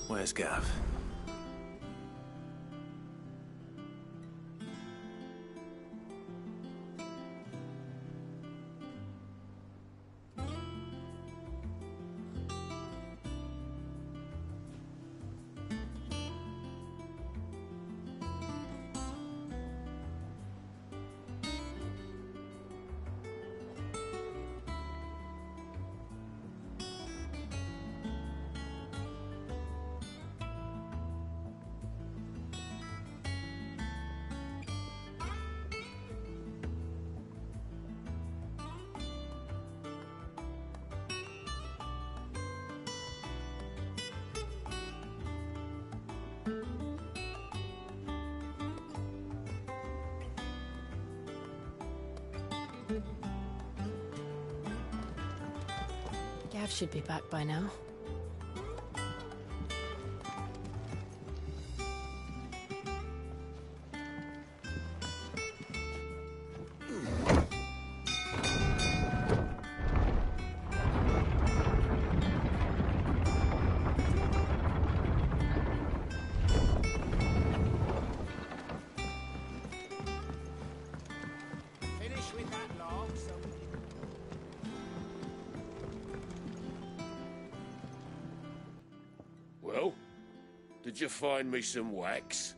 Where's Gav? Gav should be back by now. Well, did you find me some wax?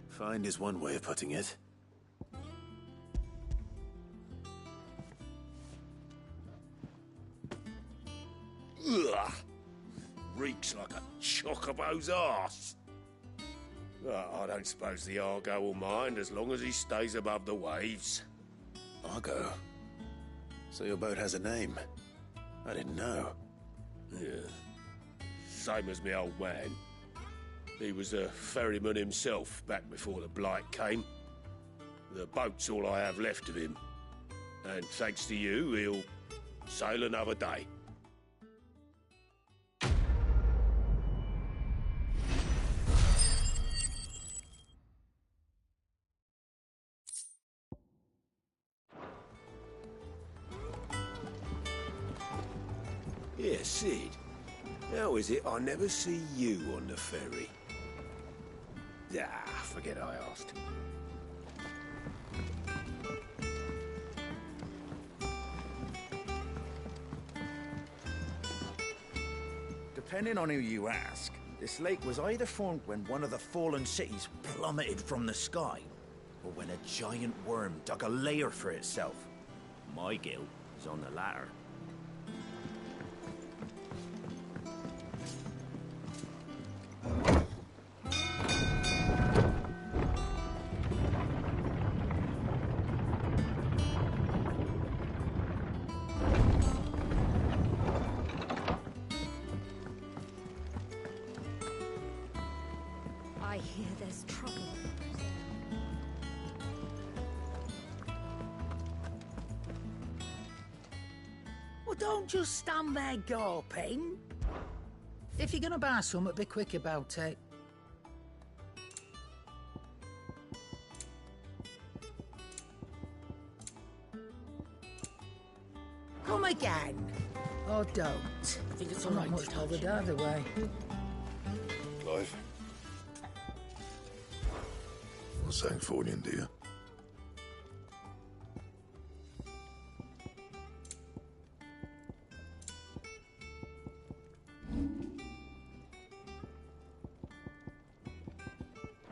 Find is one way of putting it. Ugh! Reeks like a chocobo's arse. I don't suppose the Argo will mind as long as he stays above the waves. Argo? So your boat has a name? I didn't know. Yeah. Same as me old man. He was a ferryman himself back before the blight came. The boat's all I have left of him. And thanks to you, he'll sail another day. Yeah, Sid. How is it I never see you on the ferry? Ah, forget I asked. Depending on who you ask, this lake was either formed when one of the fallen cities plummeted from the sky, or when a giant worm dug a lair for itself. My guilt is on the latter. I hear there's trouble. Well, don't just stand there gawping. If you're gonna buy something, be quick about it. Come again. Or don't. I think it's I'm all not right much to bothered touch. either way. Clive. Got something for you, dear.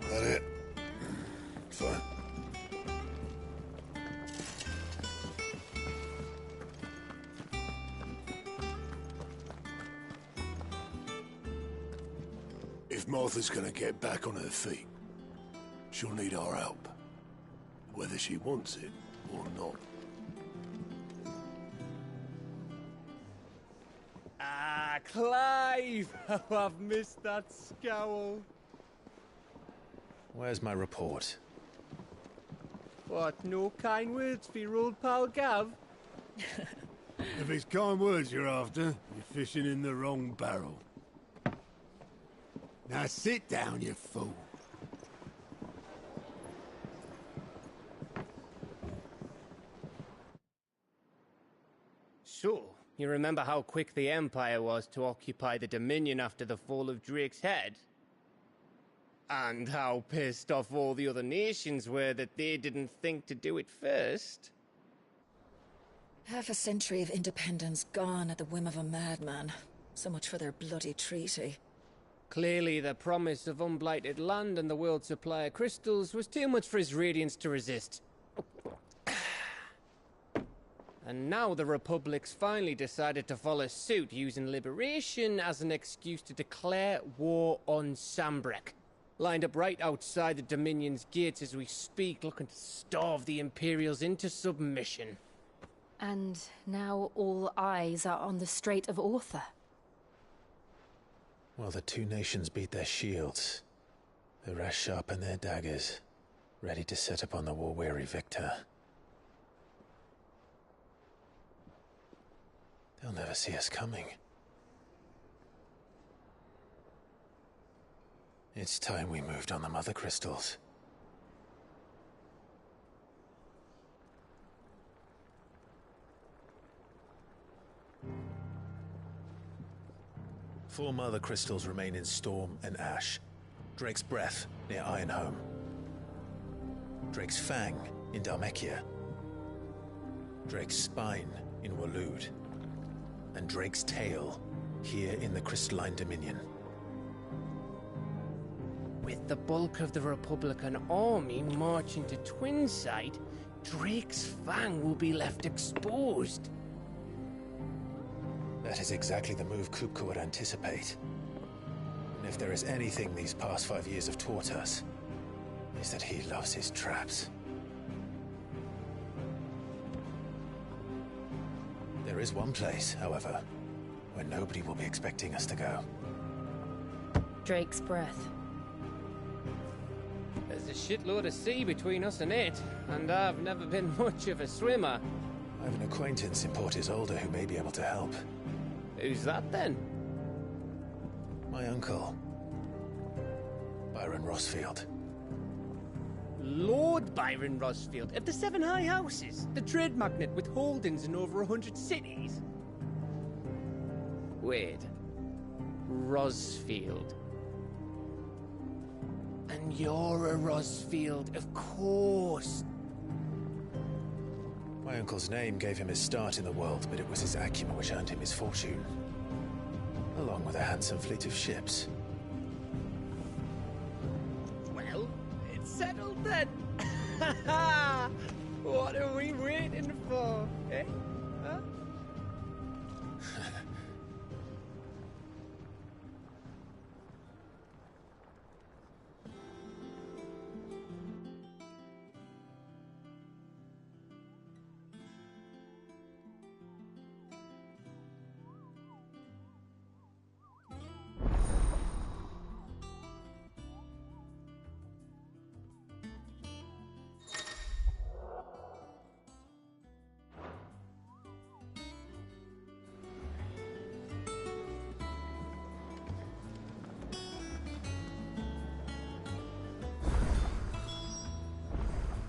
That it? Fine. If Martha's gonna get back on her feet, she'll need our help. Whether she wants it or not. Ah, Clive! Oh, I've missed that scowl. Where's my report? What, no kind words for your old pal Gav? If it's kind words you're after, you're fishing in the wrong barrel. Now sit down, you fool. So, You remember how quick the Empire was to occupy the Dominion after the fall of Drake's head? And how pissed off all the other nations were that they didn't think to do it first? Half a century of independence gone at the whim of a madman. So much for their bloody treaty. Clearly, the promise of unblighted land and the world's supply of crystals was too much for his radiance to resist. And now the Republic's finally decided to follow suit, using liberation as an excuse to declare war on Sambrek. Lined up right outside the Dominion's gates as we speak, looking to starve the Imperials into submission. And now all eyes are on the Strait of Author. While the two nations beat their shields, the rest sharpen their daggers, ready to set upon the war-weary victor. They'll never see us coming. It's time we moved on the mother crystals. Four mother crystals remain in Storm and Ash. Drake's Breath near Ironhome. Drake's Fang in Dhalmekia. Drake's Spine in Waloed. And Drake's Tail here in the Crystalline Dominion. With the bulk of the Republican army marching to Twinside, Drake's Fang will be left exposed. That is exactly the move Kupka would anticipate. And if there is anything these past 5 years have taught us, is that he loves his traps. There is one place, however, where nobody will be expecting us to go. Drake's Breath. There's a shitload of sea between us and it, and I've never been much of a swimmer. I have an acquaintance in Port Isolde who may be able to help. Who's that then? My uncle, Byron Rosfield. Lord Byron Rosfield of the Seven High Houses, the trade magnate with holdings in over 100 cities. Wait, Rosfield. And you're a Rosfield, of course. My uncle's name gave him his start in the world, but it was his acumen which earned him his fortune, along with a handsome fleet of ships. Well, it's settled then. What are we waiting for, eh? Huh?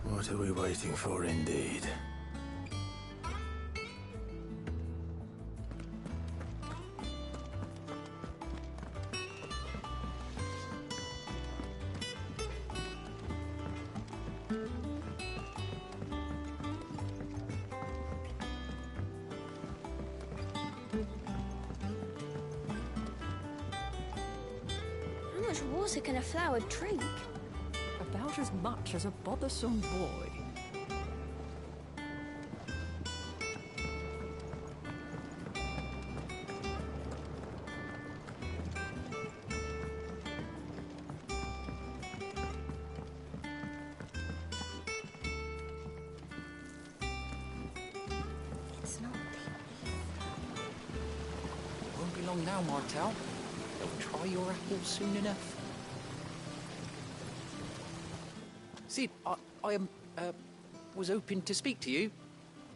What are we waiting for, indeed? How much water can a flower drink? About as much as a bothersome boy. It's not. Won't be long now, Martel. They'll try your apple soon enough. Sid, I was hoping to speak to you.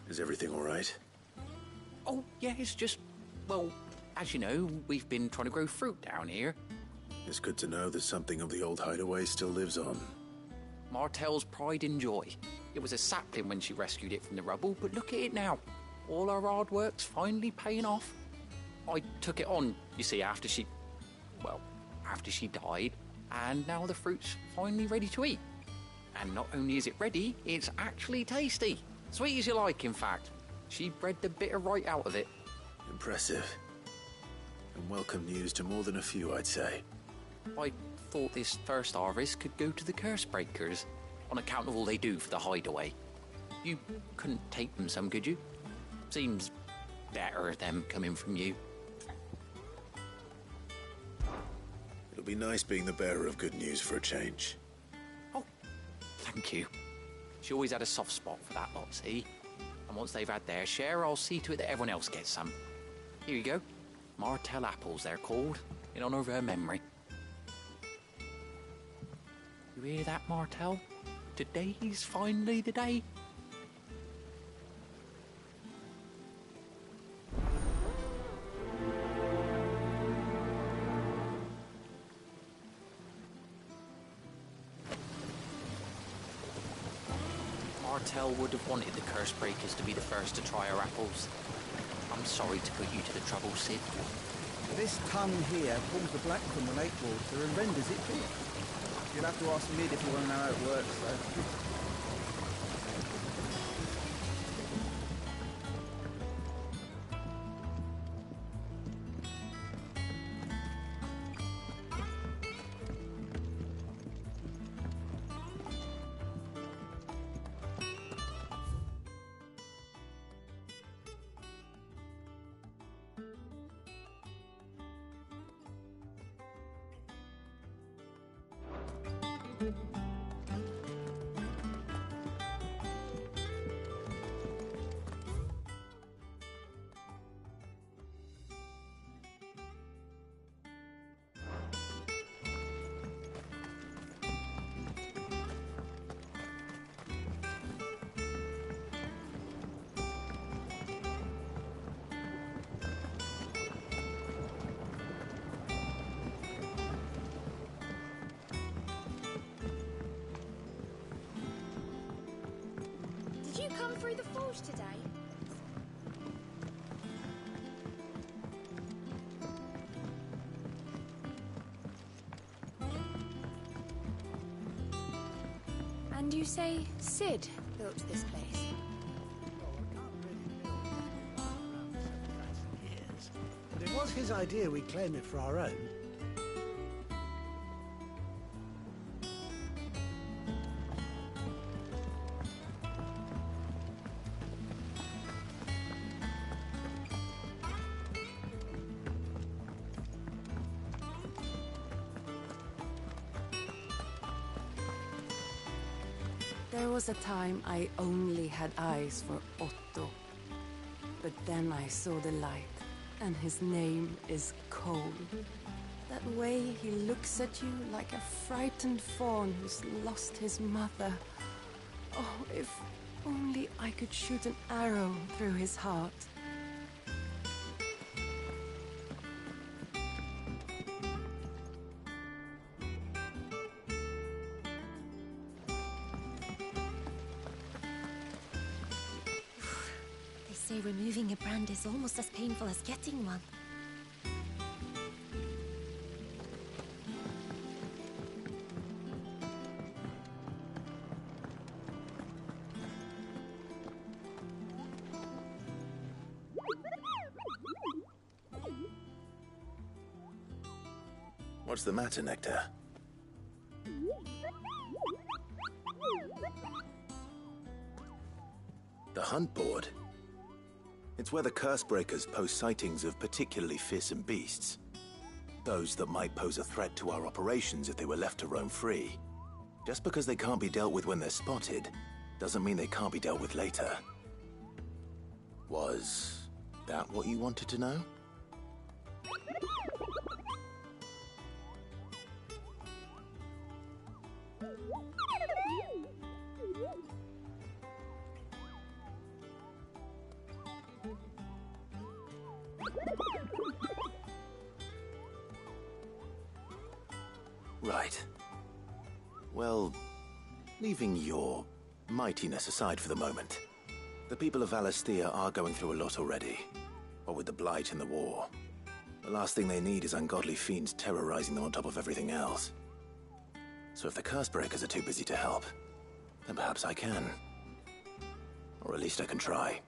Is everything all right? Oh, yeah, it's just, well, as you know, we've been trying to grow fruit down here. It's good to know that something of the old hideaway still lives on. Martel's pride and joy. It was a sapling when she rescued it from the rubble, but look at it now. all our hard work's finally paying off. I took it on, you see, after she died, and now the fruit's finally ready to eat. And not only is it ready, it's actually tasty. Sweet as you like, in fact. She bred the bitter right out of it. Impressive. And welcome news to more than a few, I'd say. I thought this first harvest could go to the curse breakers, on account of all they do for the hideaway. You couldn't take them some, could you? Seems better them coming from you. It'll be nice being the bearer of good news for a change. Oh, thank you. She always had a soft spot for that lot, see? And once they've had their share, I'll see to it that everyone else gets some. Here you go. Martell apples, they're called, in honour of her memory. You hear that, Martell? Today's finally the day. Martell would have wanted the curse breakers to be the first to try her apples. I'm sorry to put you to the trouble, Sid. This tongue here pulls the black from the lake water and renders it bitter. You'll have to ask Mid if you want to know how it works, though. Did you come through the forge today? And you say Sid built this place? But it was his idea we claim it for our own. There was a time I only had eyes for Otto. But then I saw the light, and his name is Cole. That way he looks at you like a frightened fawn who's lost his mother. Oh, if only I could shoot an arrow through his heart. Removing a brand is almost as painful as getting one. What's the matter, Nectar? The hunt board? It's where the curse breakers post sightings of particularly fearsome beasts. Those that might pose a threat to our operations if they were left to roam free. Just because they can't be dealt with when they're spotted, doesn't mean they can't be dealt with later. Was that what you wanted to know? Right. Well, leaving your mightiness aside for the moment, The people of Valisthea are going through a lot already. What with the Blight and the war. The last thing they need is ungodly fiends terrorizing them on top of everything else. So if the Cursebreakers are too busy to help, then perhaps I can. Or at least I can try.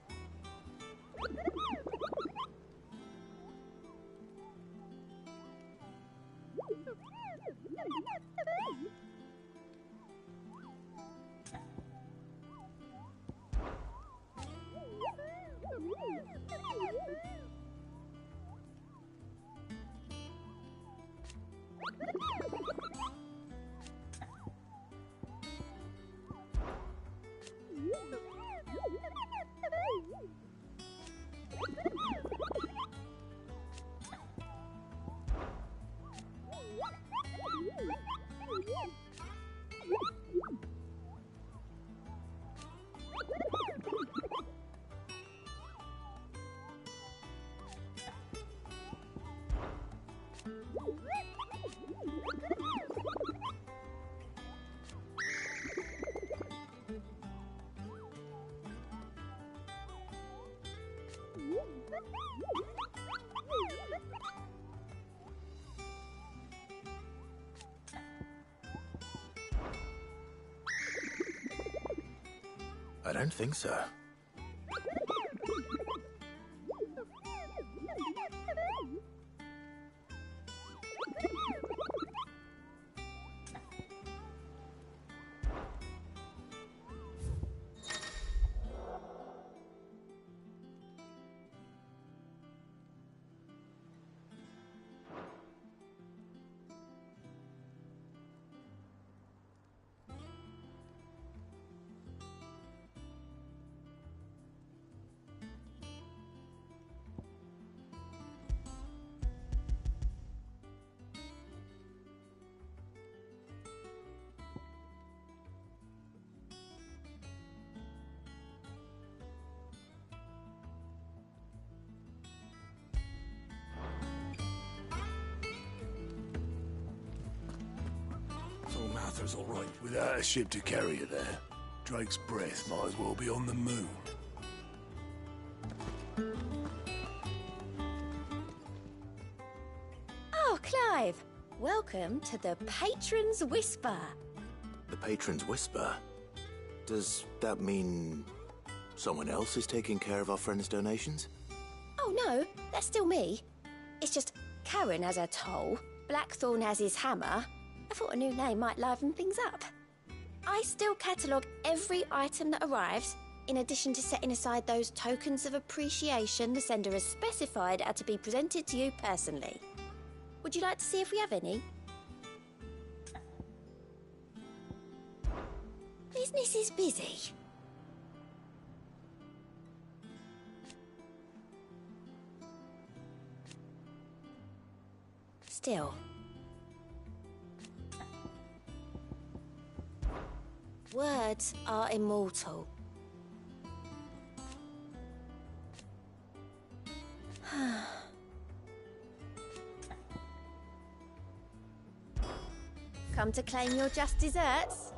I don't think so. Martha's all right. Without a ship to carry her there, Drake's breath might as well be on the moon. Oh, Clive! Welcome to the Patron's Whisper. The Patron's Whisper? Does that mean someone else is taking care of our friend's donations? Oh no, that's still me. It's just Karen has her toll, Blackthorn has his hammer. I thought a new name might liven things up. I still catalogue every item that arrives, in addition to setting aside those tokens of appreciation the sender has specified are to be presented to you personally. Would you like to see if we have any? Business is busy. Still. Words are immortal. Come to claim your just desserts?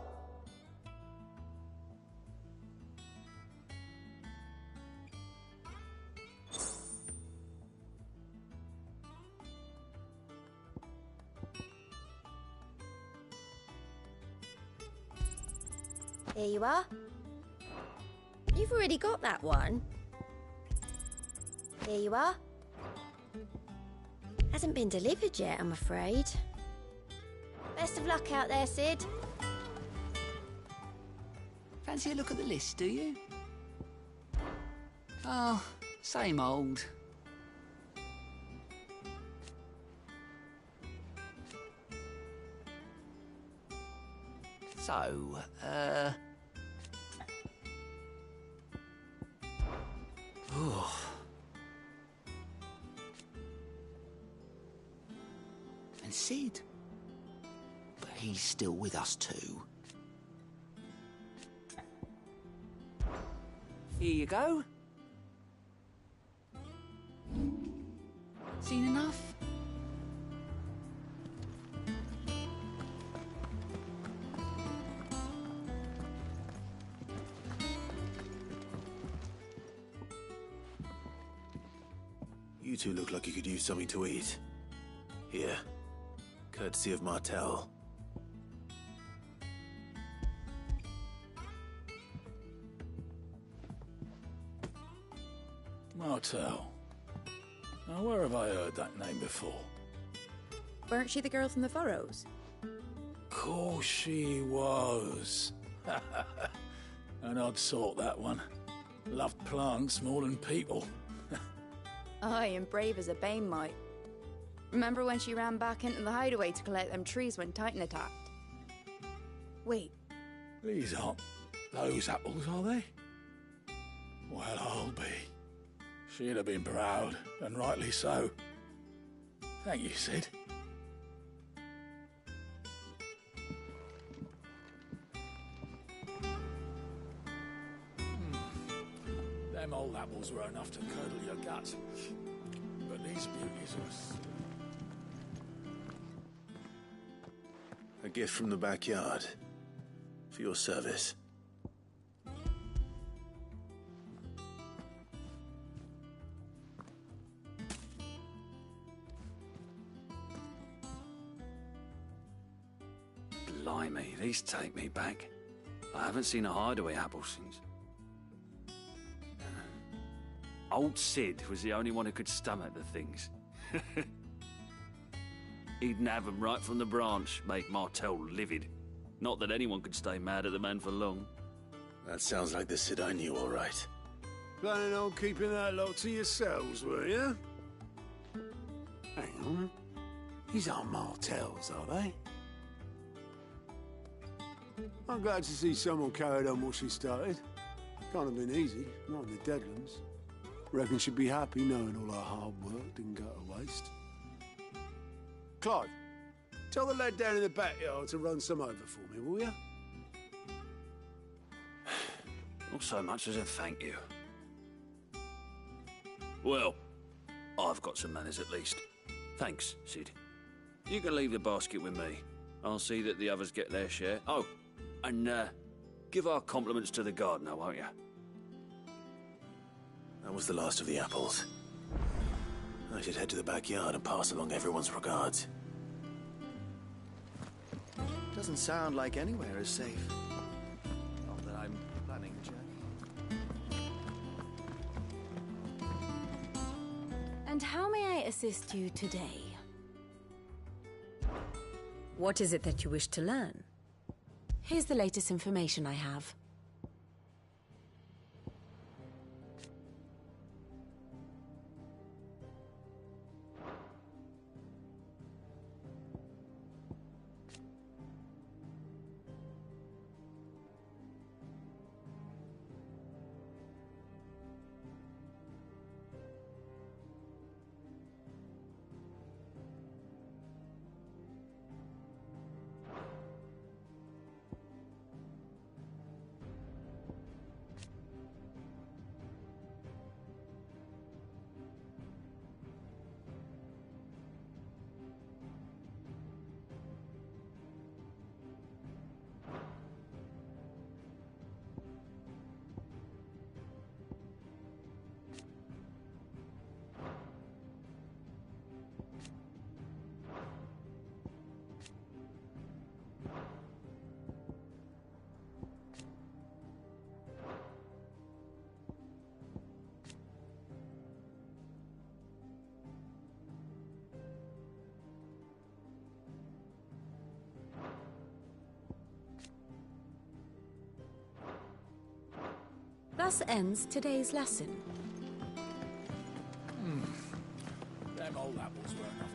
Here you are. You've already got that one. Here you are. Hasn't been delivered yet, I'm afraid. Best of luck out there, Sid. Fancy a look at the list, do you? Oh, same old. So, oh. And Sid. But he's still with us too. Here you go. Seen enough? two look like you could use something to eat. Here, courtesy of Martel. Martel. Now, where have I heard that name before? Weren't she the girl from the Furrows? Course she was. An odd sort, that one. Loved plants more than people. Aye, and brave as a bane might. Remember when she ran back into the hideaway to collect them trees when Titan attacked? Wait. These aren't those apples, are they? Well, I'll be. She'd have been proud, and rightly so. Thank you, Sid. Them old apples were enough to curdle your guts. But these beauties are... A gift from the backyard. For your service. Blimey, these take me back. I haven't seen a hideaway apple since. Old Sid was the only one who could stomach the things. He'd nab them right from the branch, make Martel livid. Not that anyone could stay mad at the man for long. That sounds like the Sid I knew, all right. Planning on keeping that lot to yourselves, were you? Hang on. These aren't Martels, are they? I'm glad to see someone carried on what she started. Can't have been easy, not in the Deadlands. Reckon she'd be happy knowing all her hard work didn't go to waste. Clive, tell the lad down in the backyard to run some over for me, will you? Not so much as a thank you. Well, I've got some manners at least. Thanks, Sid. You can leave the basket with me. I'll see that the others get their share. Oh, and give our compliments to the gardener, won't you? That was the last of the apples. I should head to the backyard and pass along everyone's regards. Doesn't sound like anywhere is safe. Not that I'm planning a journey. And how may I assist you today? What is it that you wish to learn? Here's the latest information I have. Thus ends today's lesson. Them old apples were enough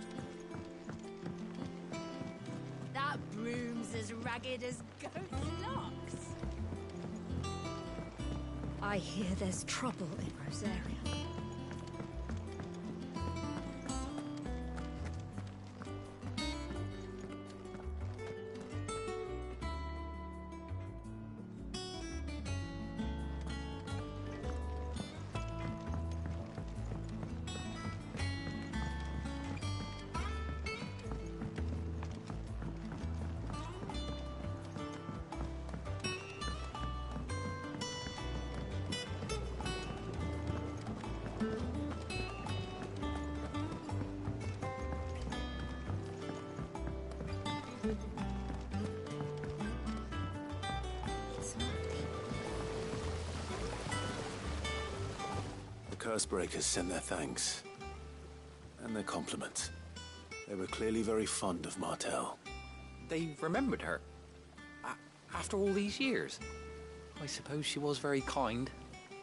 to... That broom's as ragged as goat's locks. I hear there's trouble in Rosaria. The Cursebreakers sent their thanks. And their compliments. They were clearly very fond of Martel. They remembered her? After all these years? I suppose she was very kind,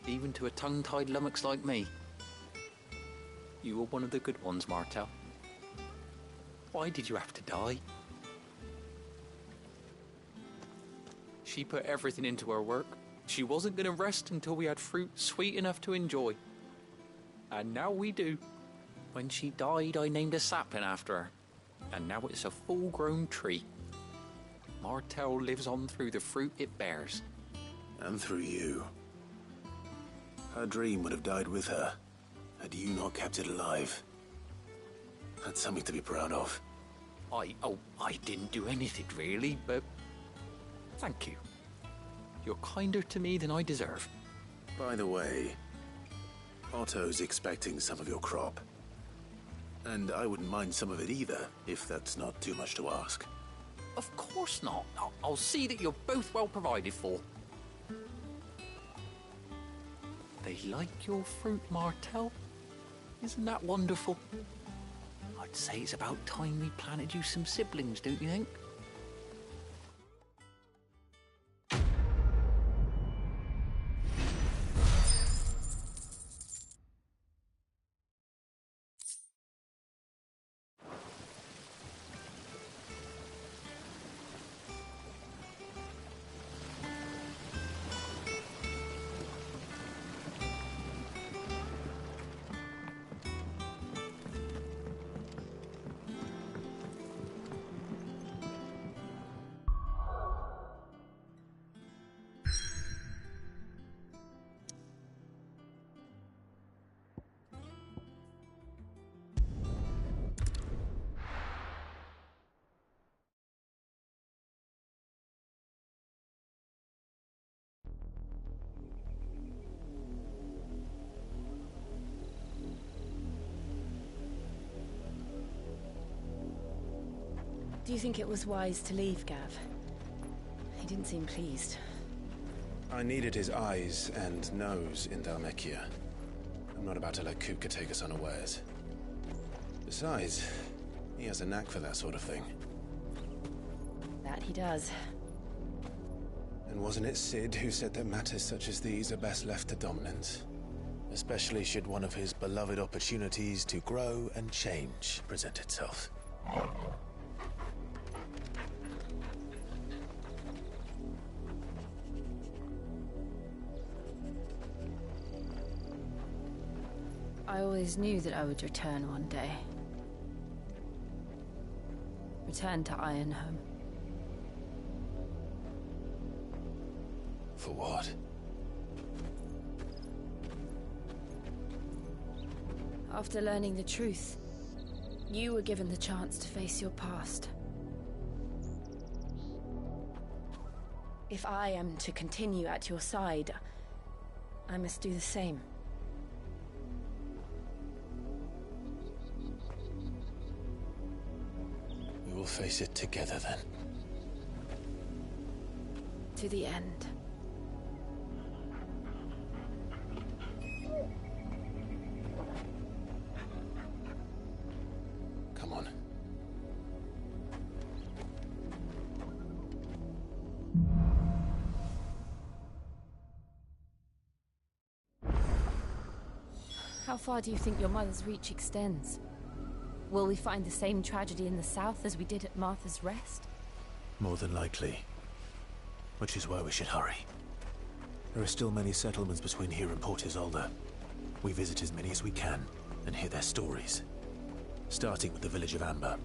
even to a tongue-tied lummox like me. You were one of the good ones, Martel. Why did you have to die? She put everything into her work. She wasn't going to rest until we had fruit sweet enough to enjoy. And now we do. When she died, I named a sapling after her. And now it's a full-grown tree. Martel lives on through the fruit it bears. And through you. Her dream would have died with her, had you not kept it alive. That's something to be proud of. I didn't do anything really, but thank you. You're kinder to me than I deserve. By the way, Otto's expecting some of your crop. And I wouldn't mind some of it either, if that's not too much to ask. Of course not. I'll see that you're both well provided for. They like your fruit, Martel. Isn't that wonderful? I'd say it's about time we planted you some siblings, don't you think? Do you think it was wise to leave, Gav? He didn't seem pleased. I needed his eyes and nose in Dhalmekia. I'm not about to let Kupka take us unawares. Besides, he has a knack for that sort of thing. That he does. And wasn't it Sid who said that matters such as these are best left to dominance? Especially should one of his beloved opportunities to grow and change present itself. I always knew that I would return one day. Return to Ironhome. For what? After learning the truth, you were given the chance to face your past. If I am to continue at your side, I must do the same. We will face it together then. To the end. Come on. How far do you think your mother's reach extends? Will we find the same tragedy in the south as we did at Martha's Rest? More than likely. Which is why we should hurry. There are still many settlements between here and Port Isolde. We visit as many as we can and hear their stories. Starting with the village of Amber.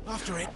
After it.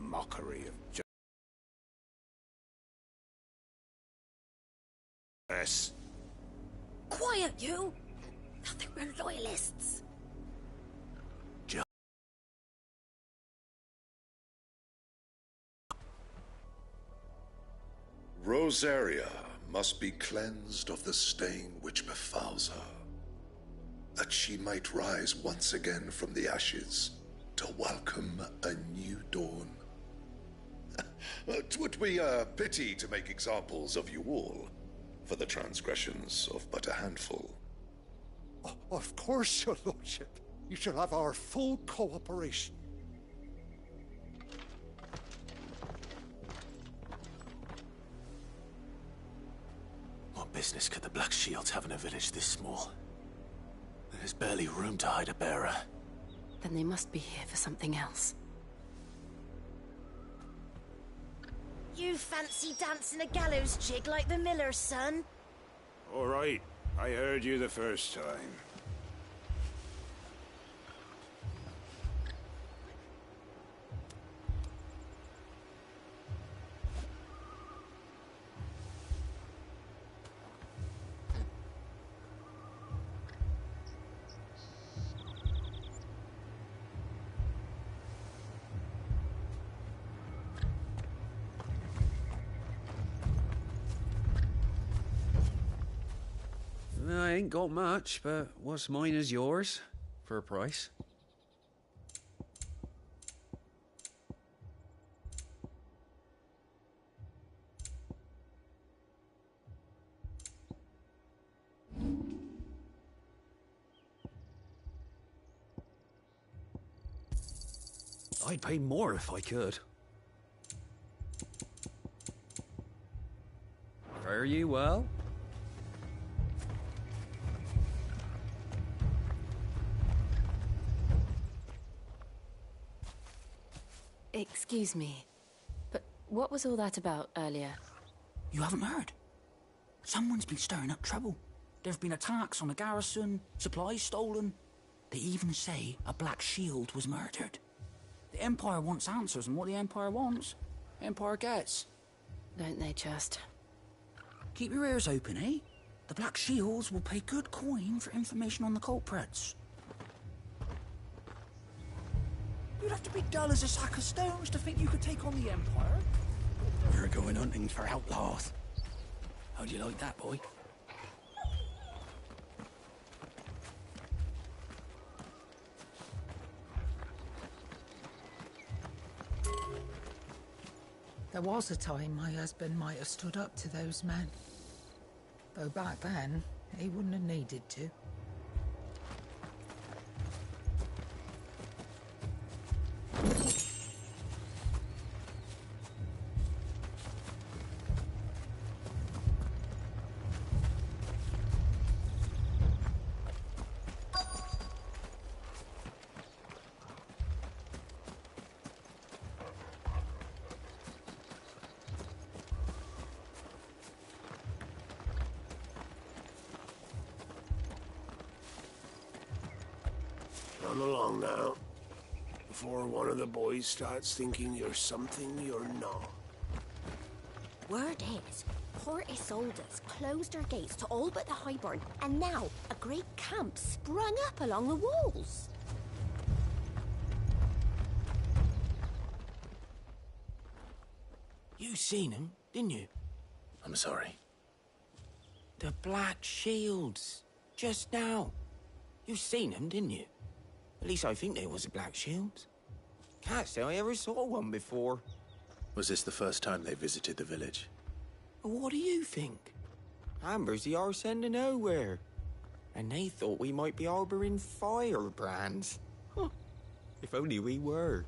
Mockery of justice. Quiet, you! Nothing but loyalists. Rosaria must be cleansed of the stain which befouls her, that she might rise once again from the ashes to welcome a new dawn. 'Twould be a pity to make examples of you all for the transgressions of but a handful. Of course, your lordship. You shall have our full cooperation. What business could the Black Shields have in a village this small? There's barely room to hide a bearer. Then they must be here for something else. You fancy dancing a gallows jig like the miller's son? All right, I heard you the first time. I ain't got much, but what's mine is yours, for a price. I'd pay more if I could. Fare you well? Excuse me, but what was all that about earlier? You haven't heard? Someone's been stirring up trouble. There have been attacks on the garrison, supplies stolen. They even say a Black Shield was murdered. The Empire wants answers, and what the Empire wants, Empire gets. Don't they just? Keep your ears open, eh? The Black Shields will pay good coin for information on the culprits. You'd have to be dull as a sack of stones to think you could take on the Empire. We're going hunting for outlaws. How do you like that, boy? There was a time my husband might have stood up to those men. Though back then, he wouldn't have needed to. Run along now. Before one of the boys starts thinking you're something you're not. Word is, Port Isolde's closed their gates to all but the Highborn, and now a great camp sprung up along the walls. You seen them, didn't you? I'm sorry. The Black Shields. Just now. You seen them, didn't you? At least I think they was the Black Shields. Can't say I ever saw one before. Was this the first time they visited the village? What do you think? Amber's the arse end of nowhere. And they thought we might be harbouring firebrands. Huh. If only we were.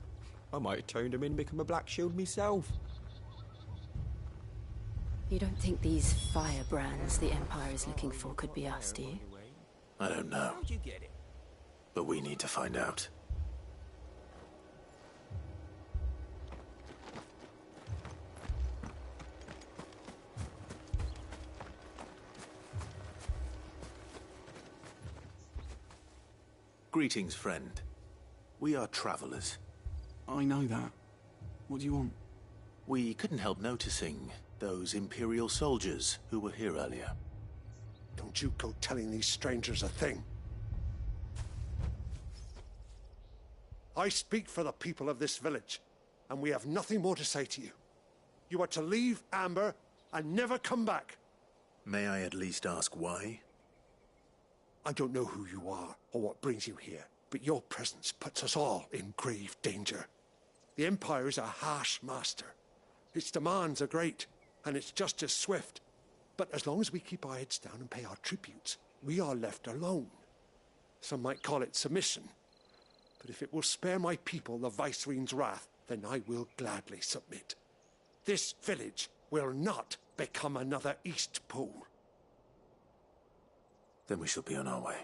I might have turned them in and become a Black Shield myself. You don't think these firebrands the Empire is looking for could be us, do you? I don't know. How'd you get it? But we need to find out. Greetings, friend. We are travelers. I know that. What do you want? We couldn't help noticing those Imperial soldiers who were here earlier. Don't you go telling these strangers a thing. I speak for the people of this village, and we have nothing more to say to you. You are to leave Amber and never come back. May I at least ask why? I don't know who you are or what brings you here, but your presence puts us all in grave danger. The Empire is a harsh master. Its demands are great, and its justice swift. But as long as we keep our heads down and pay our tributes, we are left alone. Some might call it submission. But if it will spare my people the Viceroy's wrath, then I will gladly submit. This village will not become another East Pole. Then we shall be on our way.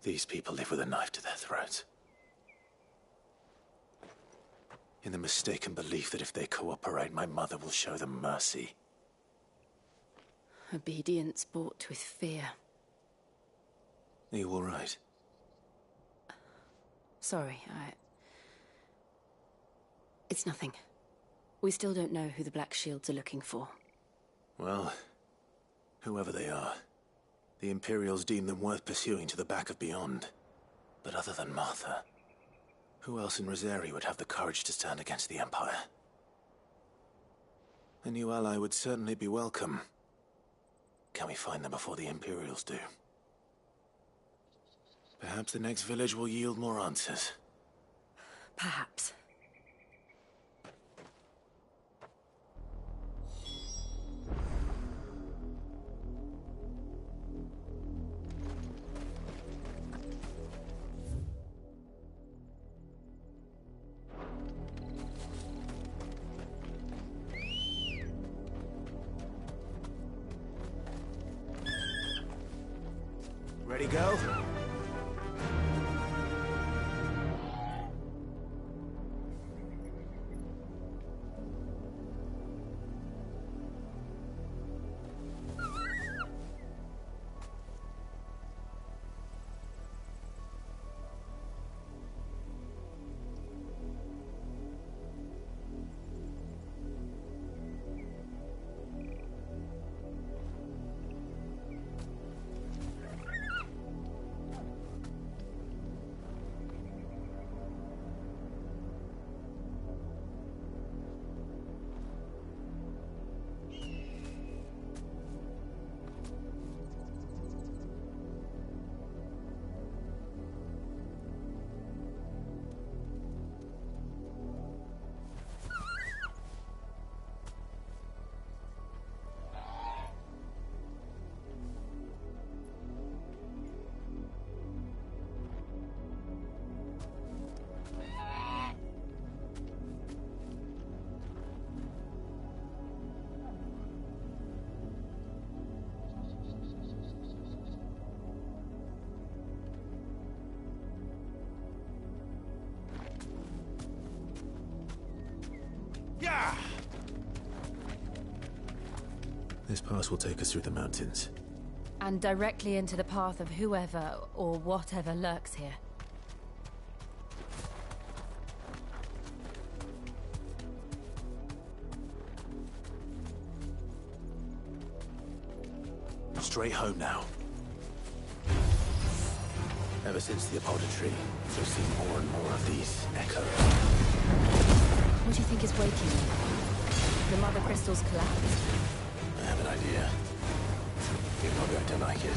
These people live with a knife to their throats. In the mistaken belief that if they cooperate, my mother will show them mercy. Obedience bought with fear. Are you all right? Sorry, It's nothing. We still don't know who the Black Shields are looking for. Well, whoever they are, the Imperials deem them worth pursuing to the back of beyond. But other than Martha, who else in Rosari would have the courage to stand against the Empire? A new ally would certainly be welcome. Can we find them before the Imperials do? Perhaps the next village will yield more answers. Perhaps. Ready, go? Yeah! This pass will take us through the mountains. And directly into the path of whoever or whatever lurks here. Straight home now. Ever since the apothecary, we've seen more and more of these echoes. What do you think is waking them? The mother crystals collapsed? I have an idea. You're not going to like it.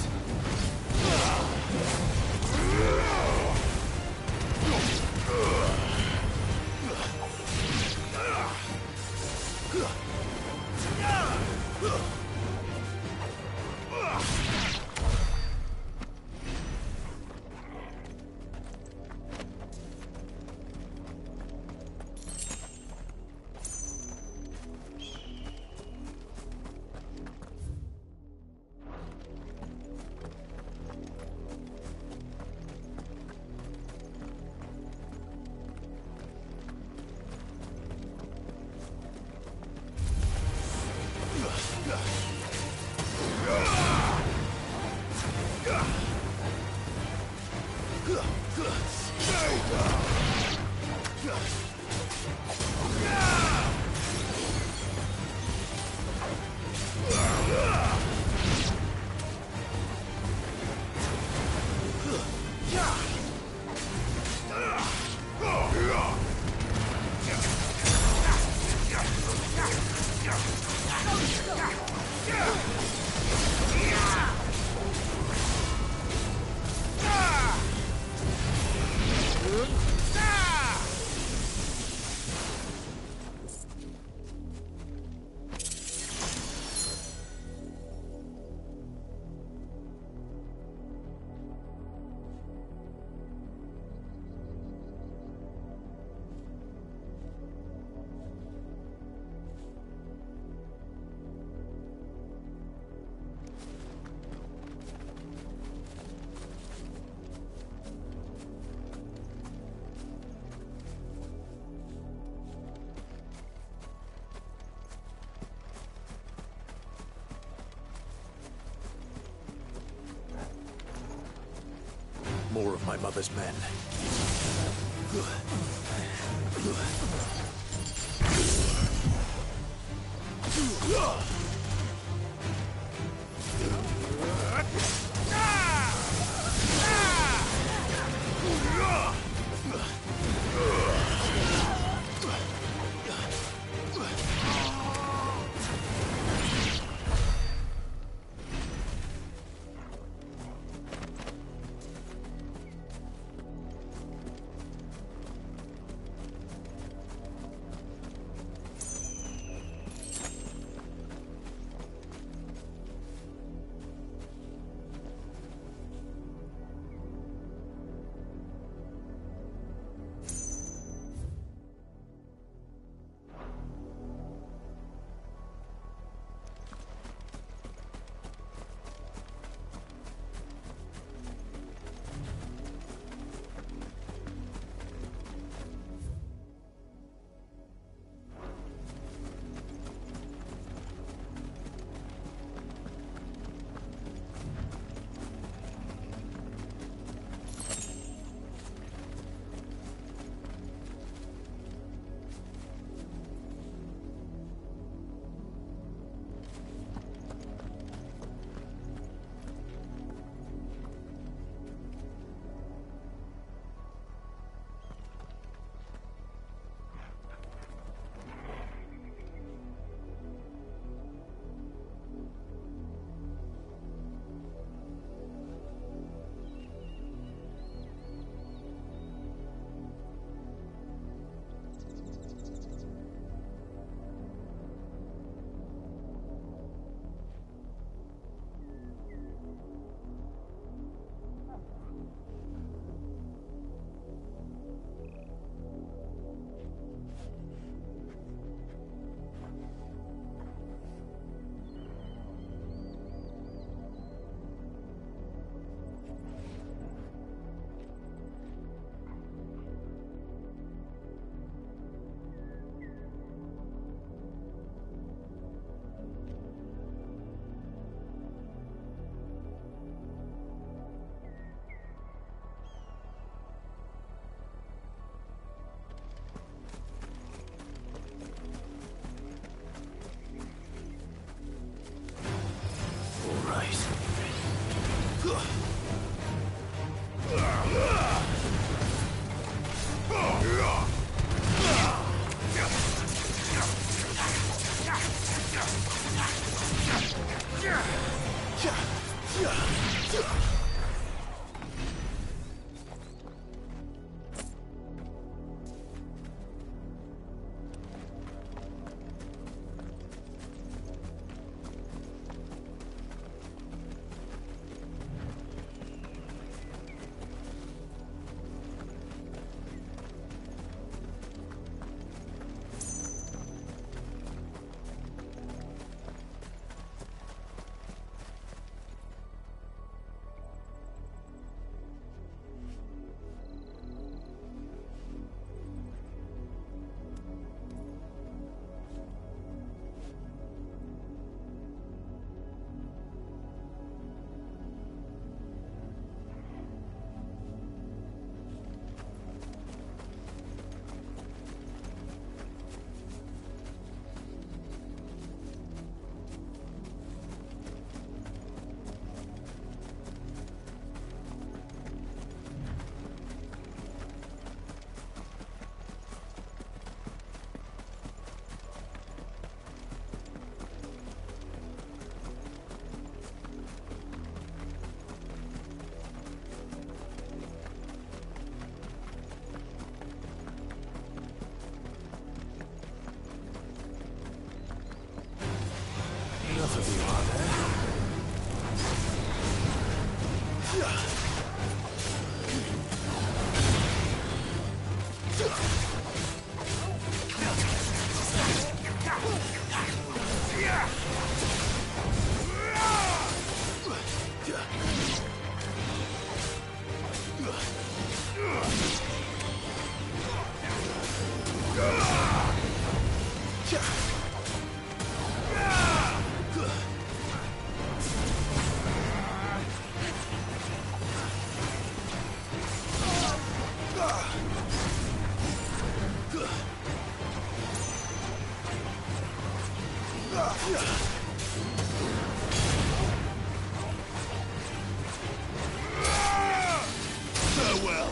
More of my mother's men. Enough of you, are there? Farewell.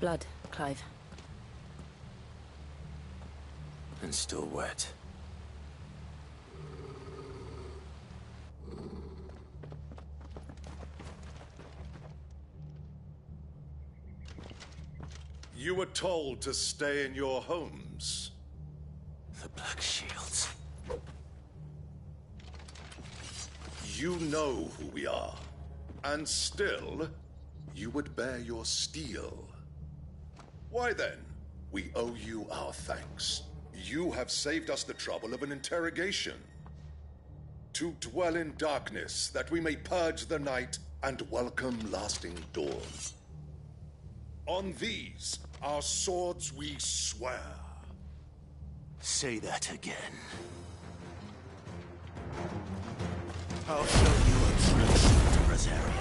Blood, Clive. And still wet. You were told to stay in your homes. The Black Shields. You know who we are. And still, you would bear your steel. Why then, we owe you our thanks. You have saved us the trouble of an interrogation. To dwell in darkness, that we may purge the night and welcome lasting dawn. On these, our swords we swear. Say that again. I'll show you a true shield, Rosaria.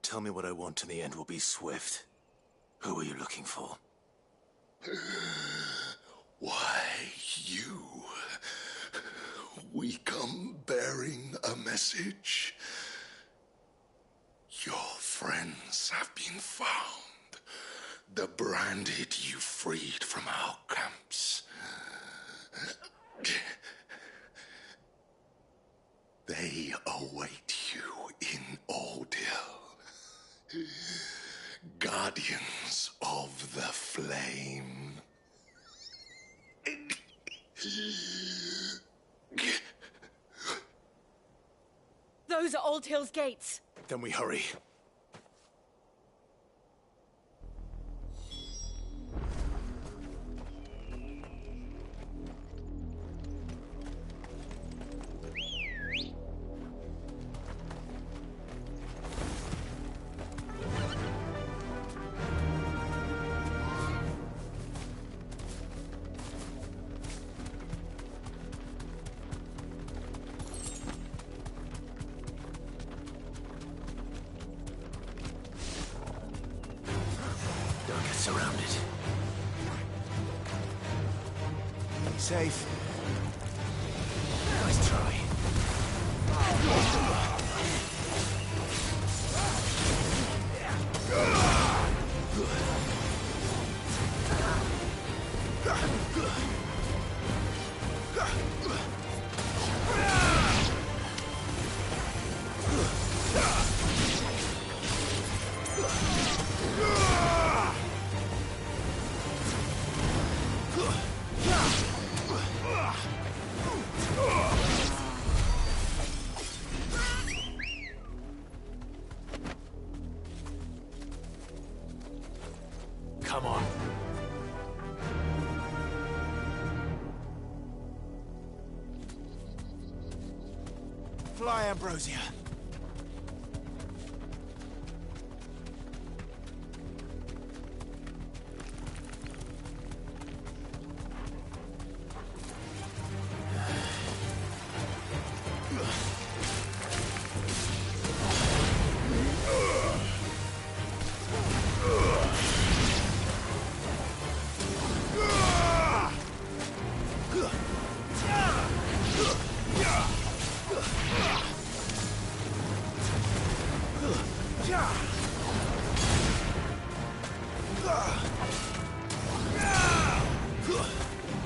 Tell me what I want and the end will be swift. Who are you looking for? Why, you. We come bearing a message. Your friends have been found. The branded you freed from our camps. They await you in Ordeal. Guardians of the Flame. Those are Old Hill's gates. Then we hurry. Surrounded. Safe. Nice try. Come on. Fly, Ambrosia.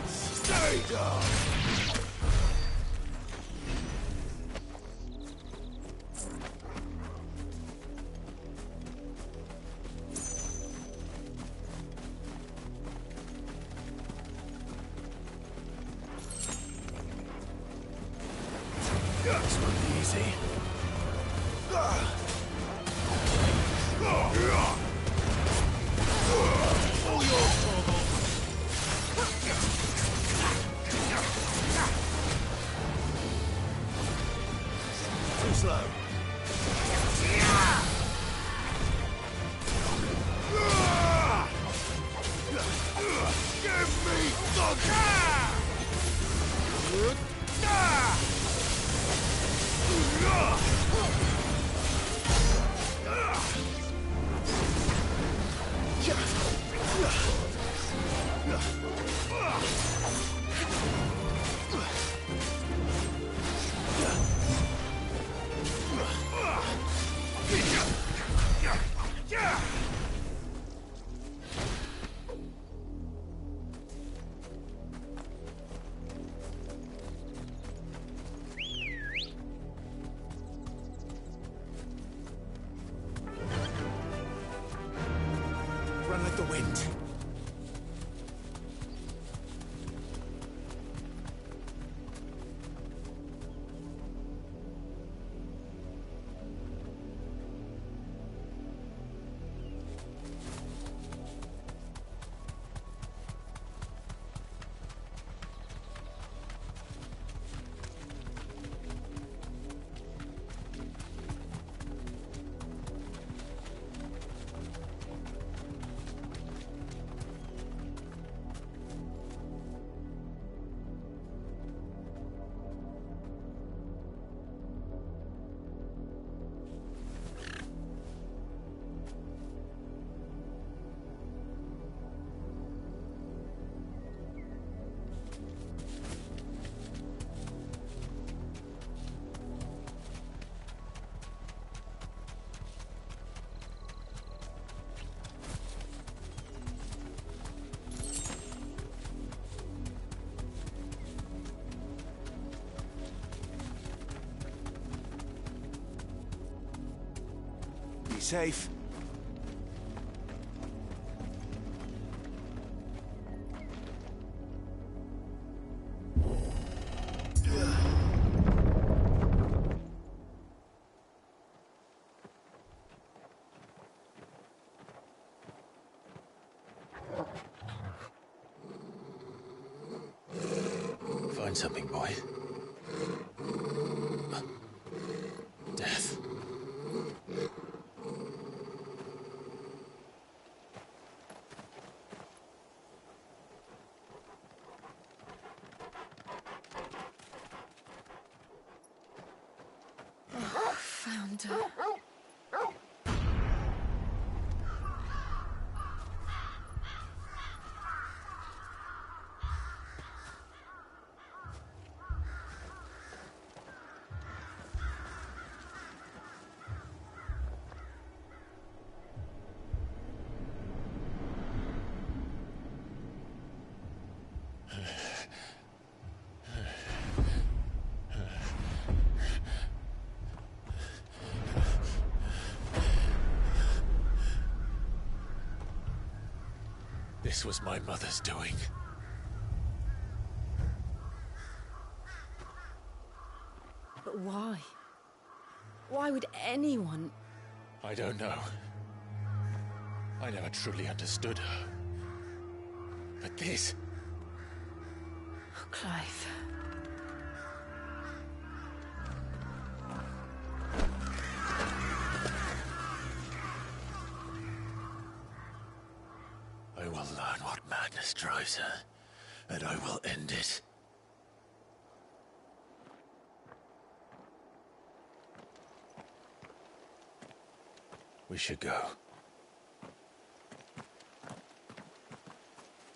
Stay down! This won't be easy. All yours, Torgal. Too slow. Give me the... Run like the wind. Be safe. Find something, boy. Death. Oh, found her. This was my mother's doing. But why? Why would anyone... I don't know. I never truly understood her. But this... Oh, Clive. I will learn what madness drives her, and I will end it. We should go.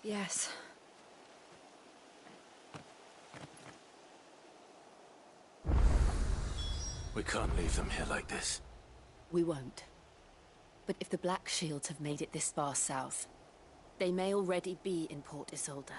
Yes. We can't leave them here like this. We won't. But if the Black Shields have made it this far south, they may already be in Port Isolde.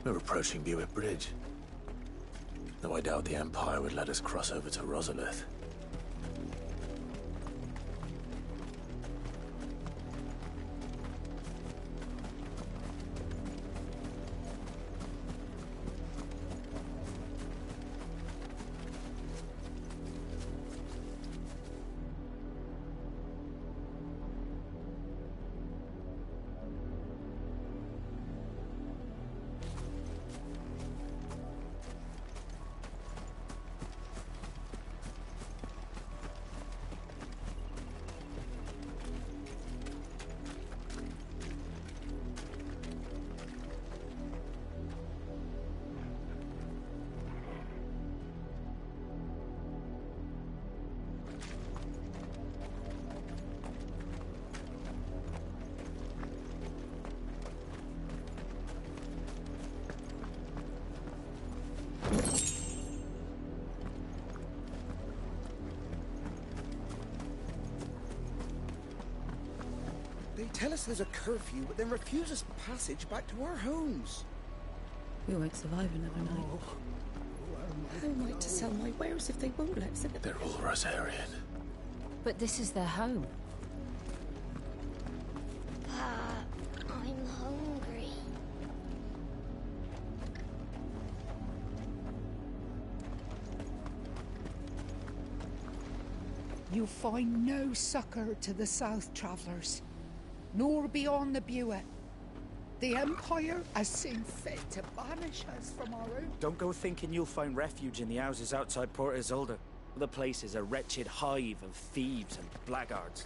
We're approaching Buick Bridge. Though I doubt the Empire would let us cross over to Rosalith. tell us there's a curfew, but then refuse us passage back to our homes. We won't survive another night. How am I to sell my wares if they won't let us in? They're all Rosarian. But this is their home. I'm hungry. You'll find no succor to the south travellers, nor beyond the Buet. The Empire has seen fit to banish us from our own. Don't go thinking you'll find refuge in the houses outside Port Isolde. The place is a wretched hive of thieves and blackguards.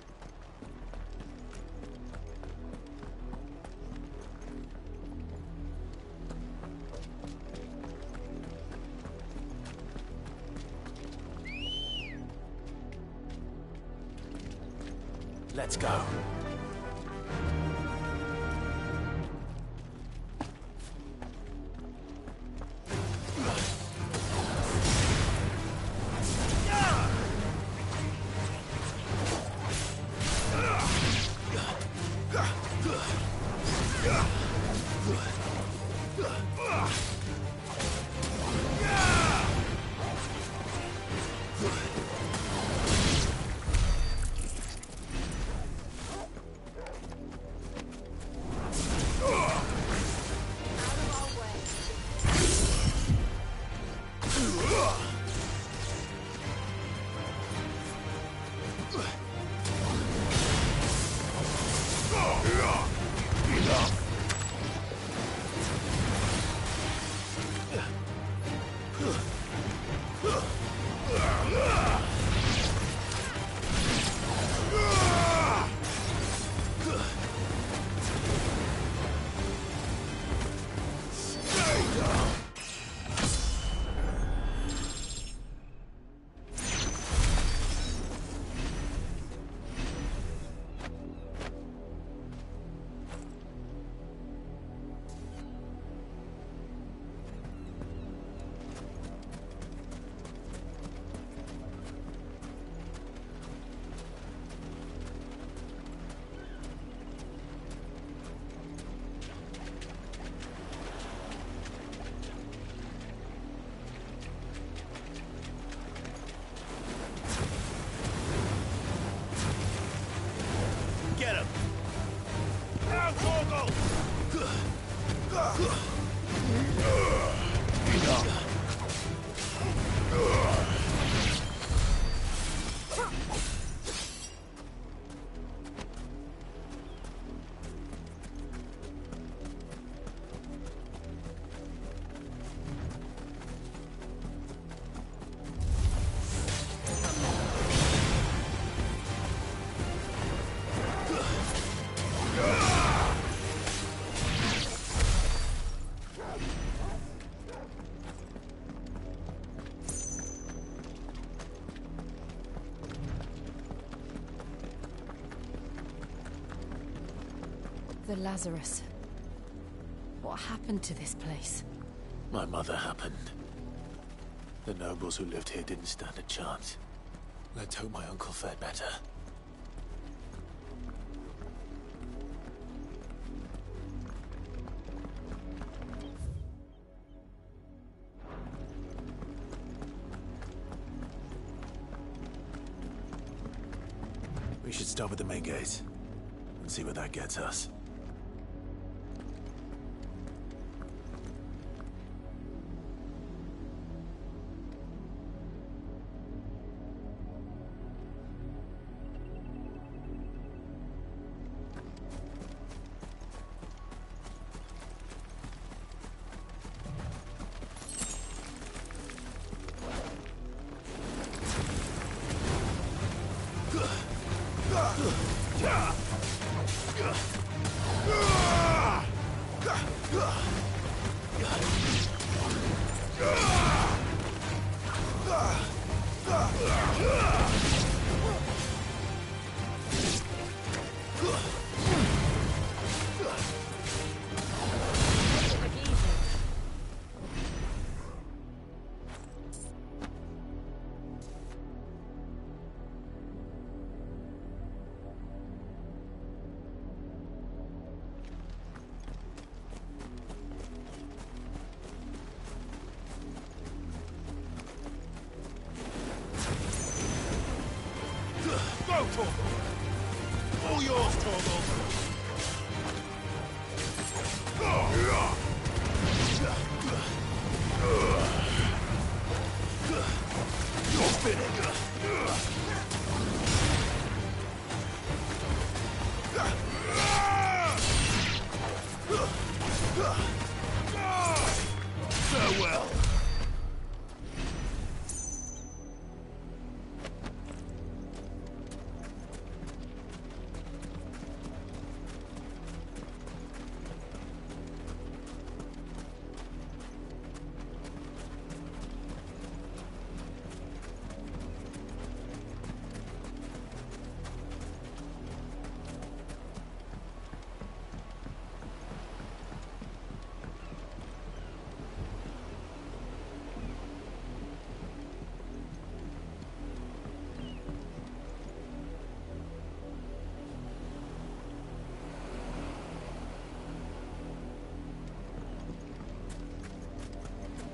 Let's go. Get him! Now, Torgal! The Lazarus. What happened to this place? My mother happened. The nobles who lived here didn't stand a chance. Let's hope my uncle fared better. We should stop at the main gate and see where that gets us. Torgal. All yours, Torgal. You're finished. Farewell.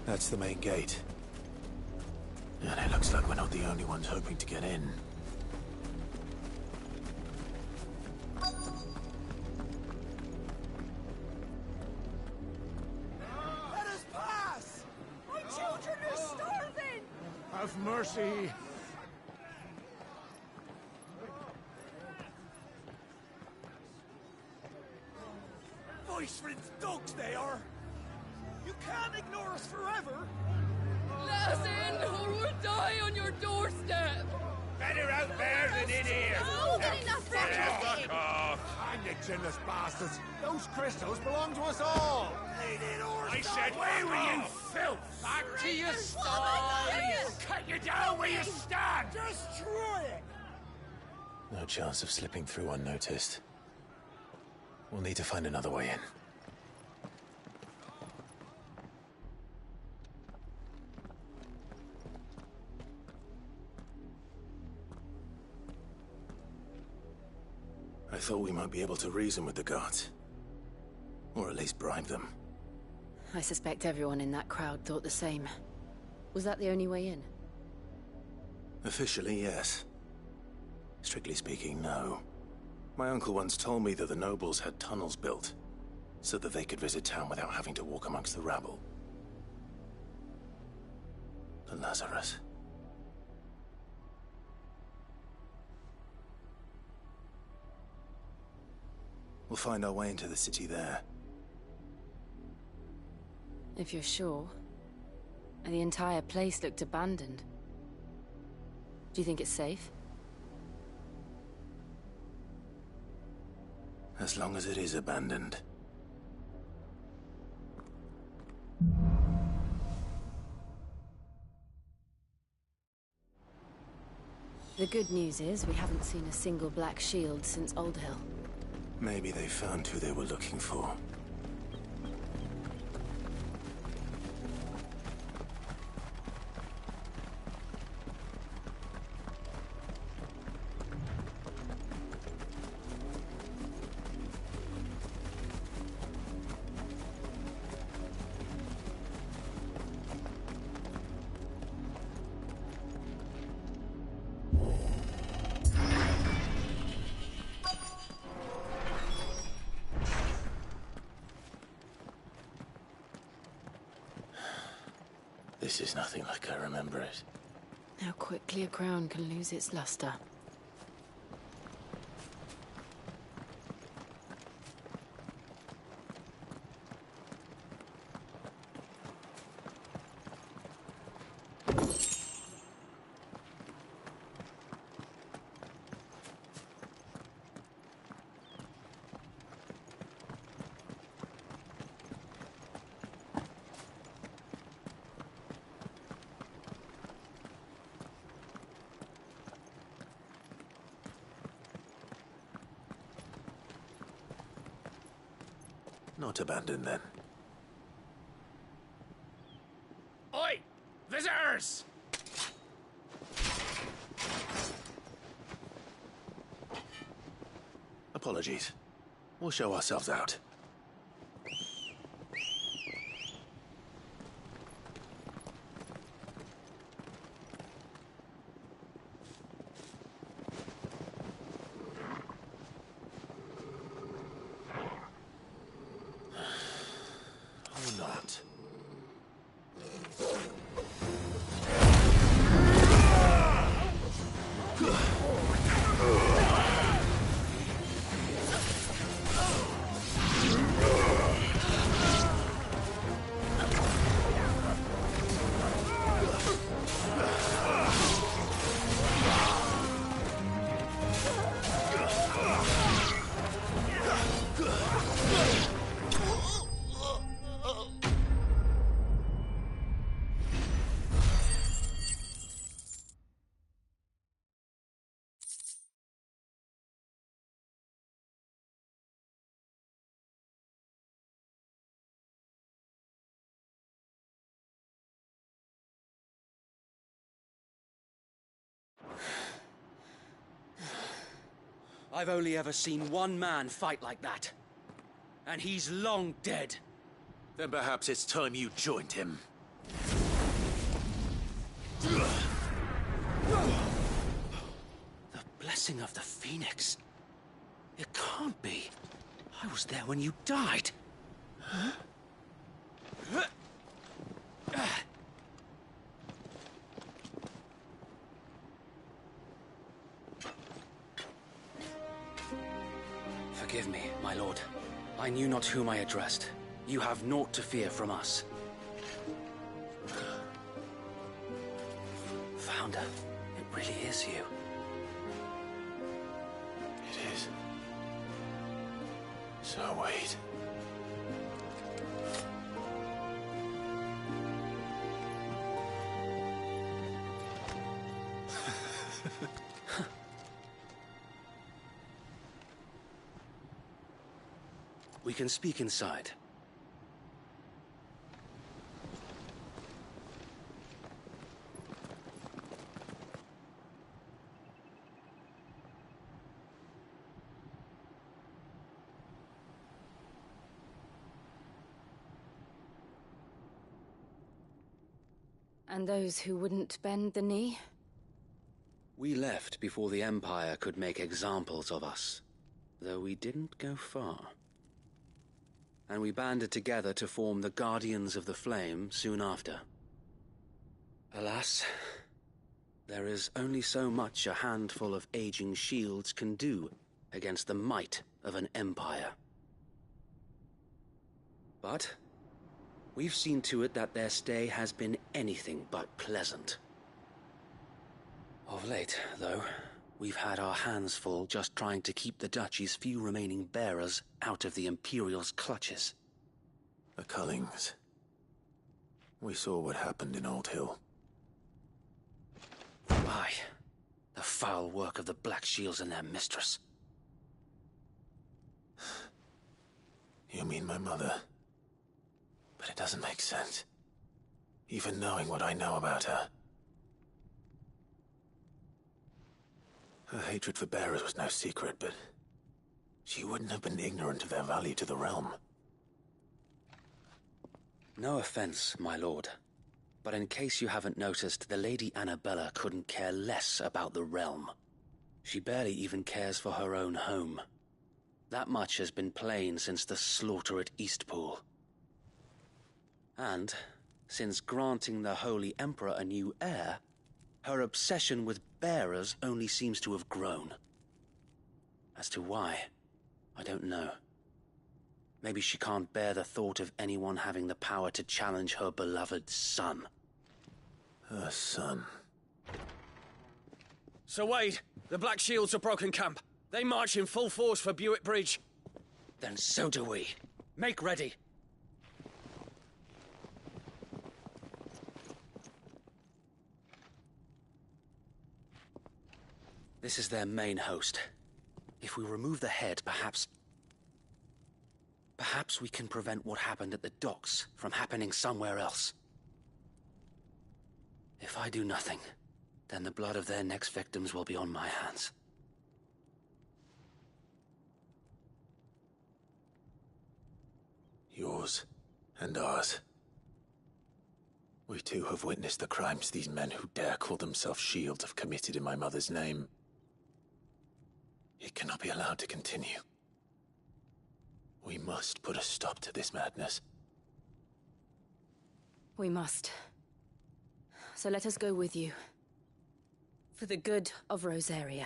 That's the main gate. And it looks like we're not the only ones hoping to get in. Let us pass! My children are starving! Have mercy! Voice-rinsed dogs they are! You can't ignore us forever! Let us in, or we'll die on your doorstep! Better out there than in here! No, get enough Fuck off! Hang you chinless bastards! Those crystals belong to us all! I said, away with you, filth! Back to your stall! Cut you down where you stand! Destroy it! No chance of slipping through unnoticed. We'll need to find another way in. I thought we might be able to reason with the guards. Or at least bribe them. I suspect everyone in that crowd thought the same. Was that the only way in? Officially, yes. Strictly speaking, no. My uncle once told me that the nobles had tunnels built, so that they could visit town without having to walk amongst the rabble. The Lazarus. We'll find our way into the city there. If you're sure. The entire place looked abandoned. Do you think it's safe? As long as it is abandoned. The good news is we haven't seen a single black shield since Old Hill. Maybe they found who they were looking for. This is nothing like I remember it. How quickly a crown can lose its luster. Not abandoned, then. Oi! Visitors! Apologies. We'll show ourselves out. I've only ever seen one man fight like that. And he's long dead. Then perhaps it's time you joined him. The blessing of the Phoenix. It can't be. I was there when you died. Huh? Forgive me, my lord. I knew not whom I addressed. You have naught to fear from us. Founder, it really is you. It is. So wait. We can speak inside. And those who wouldn't bend the knee? We left before the Empire could make examples of us, though we didn't go far. And we banded together to form the Guardians of the Flame soon after. Alas, there is only so much a handful of aging shields can do against the might of an empire. But we've seen to it that their stay has been anything but pleasant. Of late, though, we've had our hands full just trying to keep the Duchy's few remaining bearers out of the Imperial's clutches. The Cullings. We saw what happened in Old Hill. Aye. The foul work of the Black Shields and their mistress. You mean my mother? But it doesn't make sense. Even knowing what I know about her. Her hatred for bearers was no secret, but she wouldn't have been ignorant of their value to the realm. No offense, my lord, but in case you haven't noticed, the Lady Annabella couldn't care less about the realm. She barely even cares for her own home. That much has been plain since the slaughter at Eastpool. And, since granting the Holy Emperor a new heir, her obsession with bearers only seems to have grown. As to why, I don't know. Maybe she can't bear the thought of anyone having the power to challenge her beloved son. Her son. Sir Wade, the Black Shields have broken camp. They march in full force for Buick Bridge. Then so do we. Make ready. This is their main host. If we remove the head, perhaps we can prevent what happened at the docks from happening somewhere else. If I do nothing, then the blood of their next victims will be on my hands. Yours and ours. We too have witnessed the crimes these men who dare call themselves shields have committed in my mother's name. It cannot be allowed to continue. We must put a stop to this madness. We must. So let us go with you. For the good of Rosaria.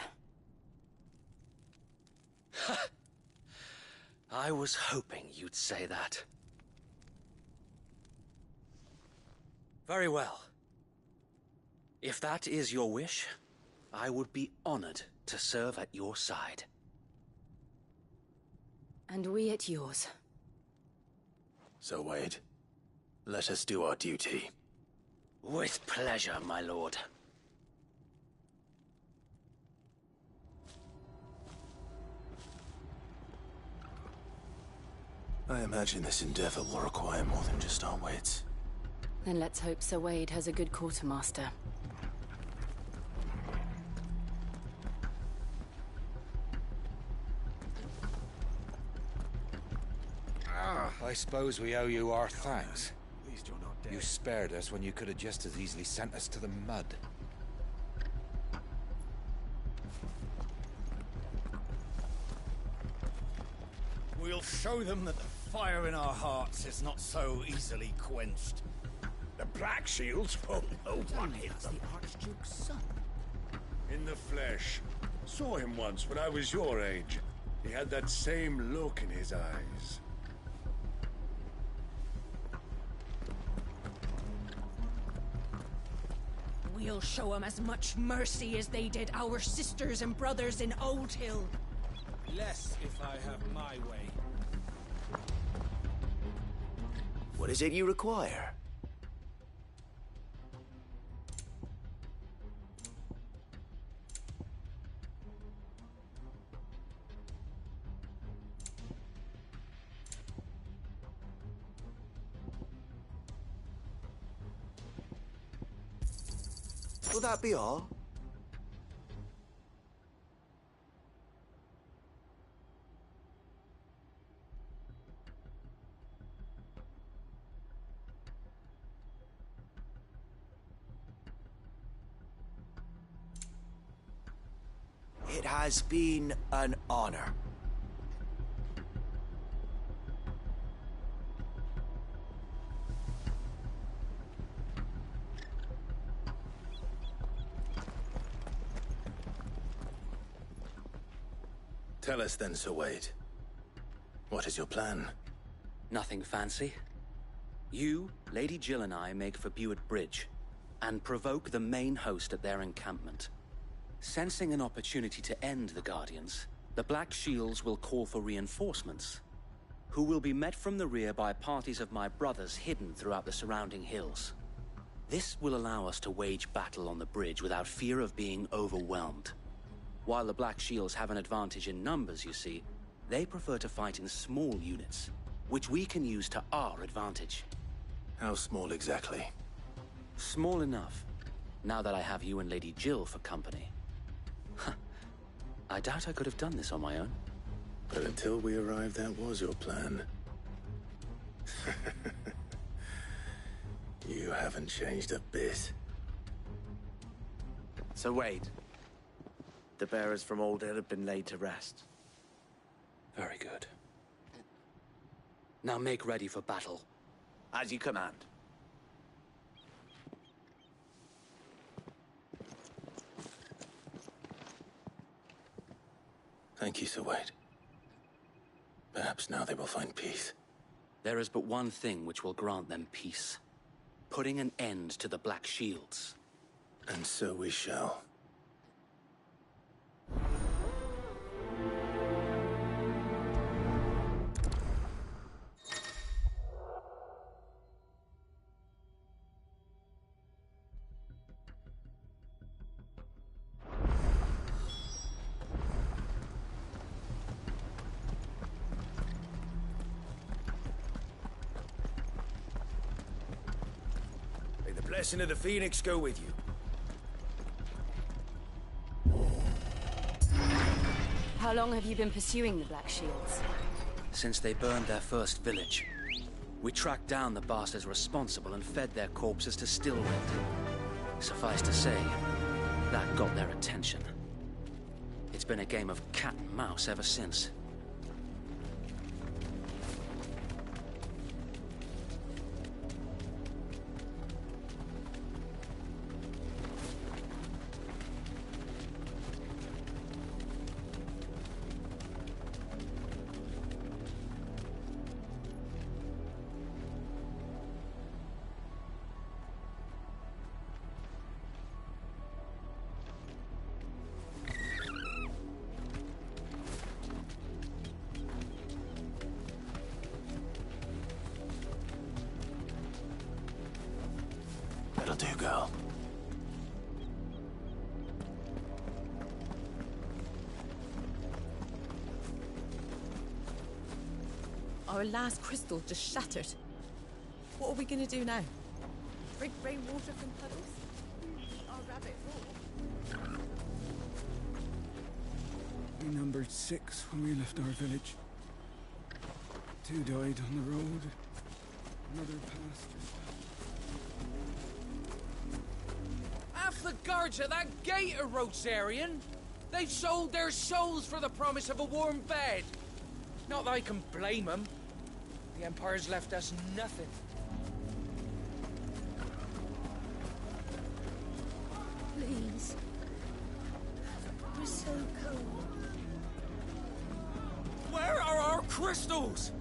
I was hoping you'd say that. Very well. If that is your wish, I would be honored to serve at your side. And we at yours. So, Wade, let us do our duty. With pleasure, my lord. I imagine this endeavor will require more than just our wits. Then let's hope Sir Wade has a good quartermaster. suppose we owe you our thanks. At least you're not dead. You spared us when you could have just as easily sent us to the mud. We'll show them that the fire in our hearts is not so easily quenched. The Black Shields won't know what hit them. The Archduke's son. In the flesh. Saw him once when I was your age. He had that same look in his eyes. We'll show them as much mercy as they did our sisters and brothers in Old Hill. Less if I have my way. What is it you require? Will that be all? It has been an honor. Tell us then, Sir Wade. What is your plan? Nothing fancy. You, Lady Jill and I make for Buett Bridge and provoke the main host at their encampment. Sensing an opportunity to end the Guardians, the Black Shields will call for reinforcements, who will be met from the rear by parties of my brothers hidden throughout the surrounding hills. This will allow us to wage battle on the bridge without fear of being overwhelmed. While the Black Shields have an advantage in numbers, you see, they prefer to fight in small units, which we can use to our advantage. How small exactly? Small enough, now that I have you and Lady Jill for company. I doubt I could have done this on my own. But until we arrived, that was your plan. You haven't changed a bit. So Wade, the bearers from Old Hill have been laid to rest. Very good. Now make ready for battle. As you command. Thank you, Sir Wade. Perhaps now they will find peace. There is but one thing which will grant them peace. Putting an end to the Black Shields. And so we shall. Blessing of the Phoenix go with you. How long have you been pursuing the Black Shields? Since they burned their first village. We tracked down the bastards responsible and fed their corpses to Stillwind. Suffice to say, that got their attention. It's been a game of cat and mouse ever since. That'll do, girl. Our last crystal just shattered. What are we gonna do now? Drink rainwater from puddles? Our rabbit hole? We numbered 6 when we left our village. Two died on the road. Another passed. Half the guards at that gate are Rosarian. They've sold their souls for the promise of a warm bed. Not that I can blame them. The Empire's left us nothing. Please. We're so cold. Where are our crystals?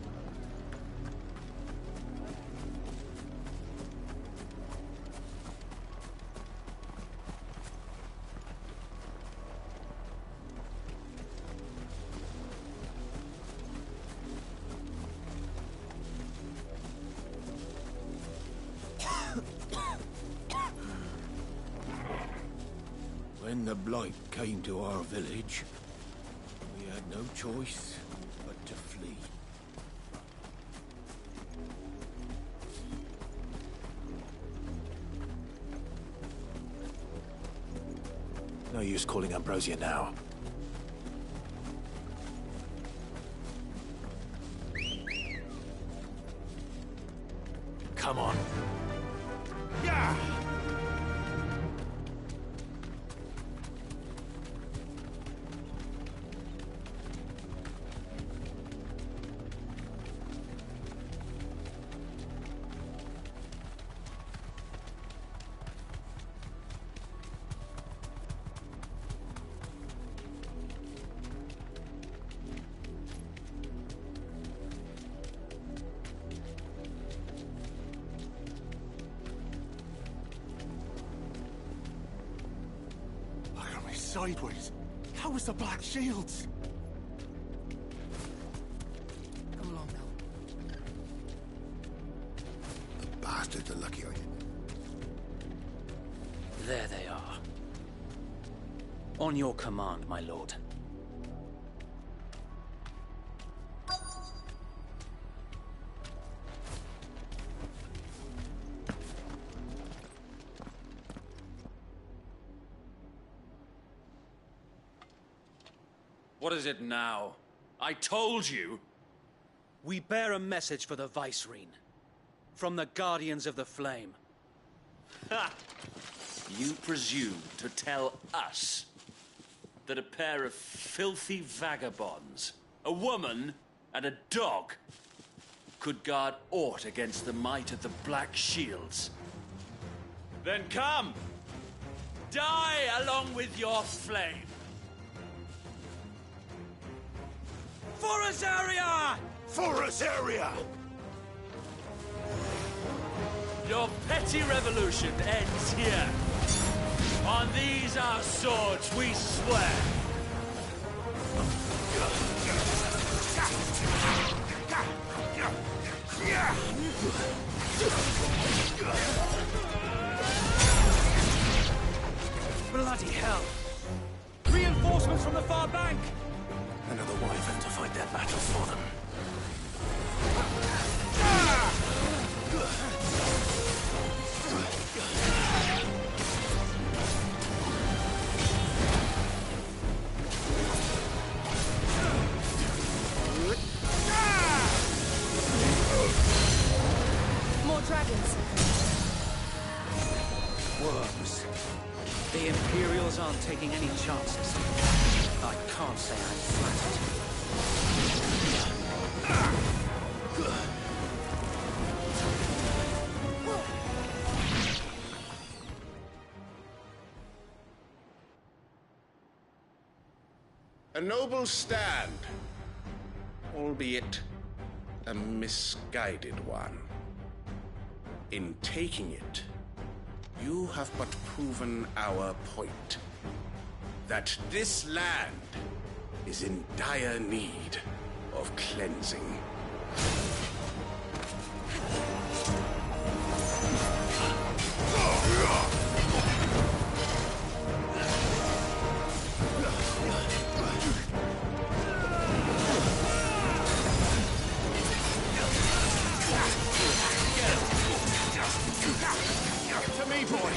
When the Blight came to our village, we had no choice but to flee. No use calling Ambrosia now. Come on. Yeah! Sideways. How was the Black Shields? Come along now. The bastards are lucky I didn't. There they are. On your command, my lord. What is it now? I told you! We bear a message for the Vicereine. From the Guardians of the Flame. Ha! You presume to tell us that a pair of filthy vagabonds, a woman and a dog, could guard aught against the might of the Black Shields? Then come! Die along with your flame! For Azaria! For Azaria! Your petty revolution ends here. On these our swords we swear. Bloody hell! Reinforcements from the far bank! Another wyvern to fight their battle for them. More dragons. Worms. The Imperials aren't taking any chances. I can't say I'm flattered. A noble stand, albeit a misguided one. In taking it, you have but proven our point. That this land is in dire need of cleansing. To me, boy!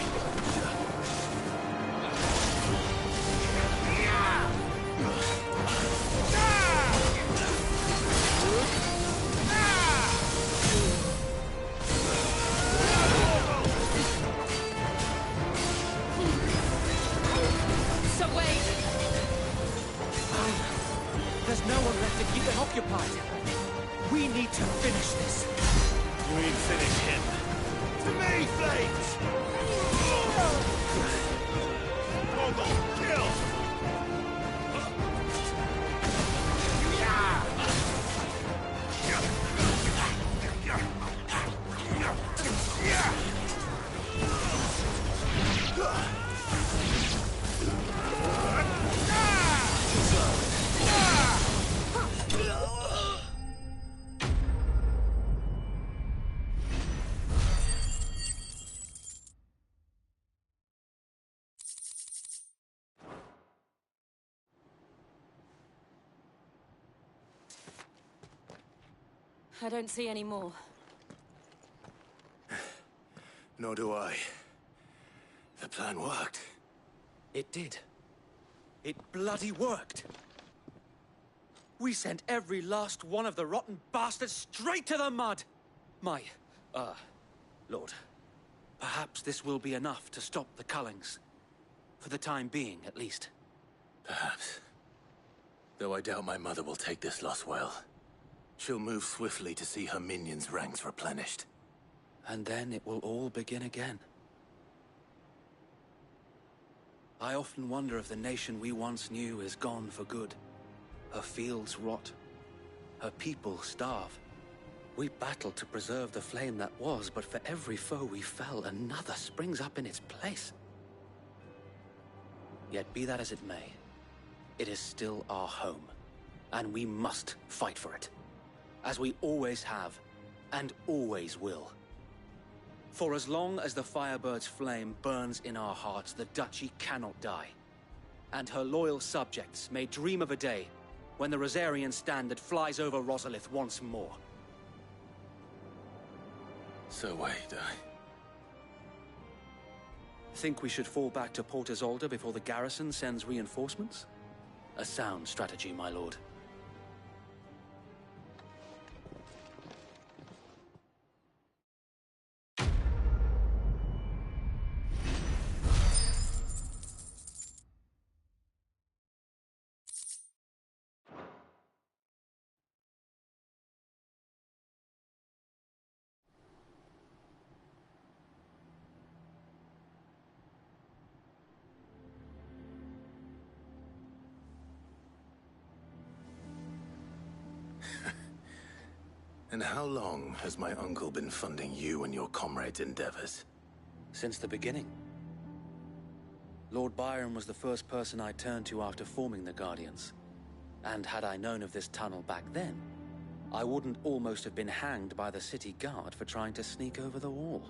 Sea flames! Mogul, kill! I don't see any more. Nor do I. The plan worked. It did. It bloody worked. We sent every last one of the rotten bastards straight to the mud! Lord, perhaps this will be enough to stop the Cullings. For the time being, at least. Perhaps. Though I doubt my mother will take this loss well. She'll move swiftly to see her minions' ranks replenished. And then it will all begin again. I often wonder if the nation we once knew is gone for good. Her fields rot. Her people starve. We battled to preserve the flame that was, but for every foe we fell, another springs up in its place. Yet be that as it may, it is still our home, and we must fight for it. As we always have, and always will. For as long as the Firebird's flame burns in our hearts, the Duchy cannot die. And her loyal subjects may dream of a day when the Rosarian standard flies over Rosalith once more. So wait, Think we should fall back to Port Isolde before the garrison sends reinforcements? A sound strategy, my lord. And how long has my uncle been funding you and your comrades' endeavors? Since the beginning. Lord Byron was the first person I turned to after forming the Guardians. And had I known of this tunnel back then, I wouldn't almost have been hanged by the city guard for trying to sneak over the wall.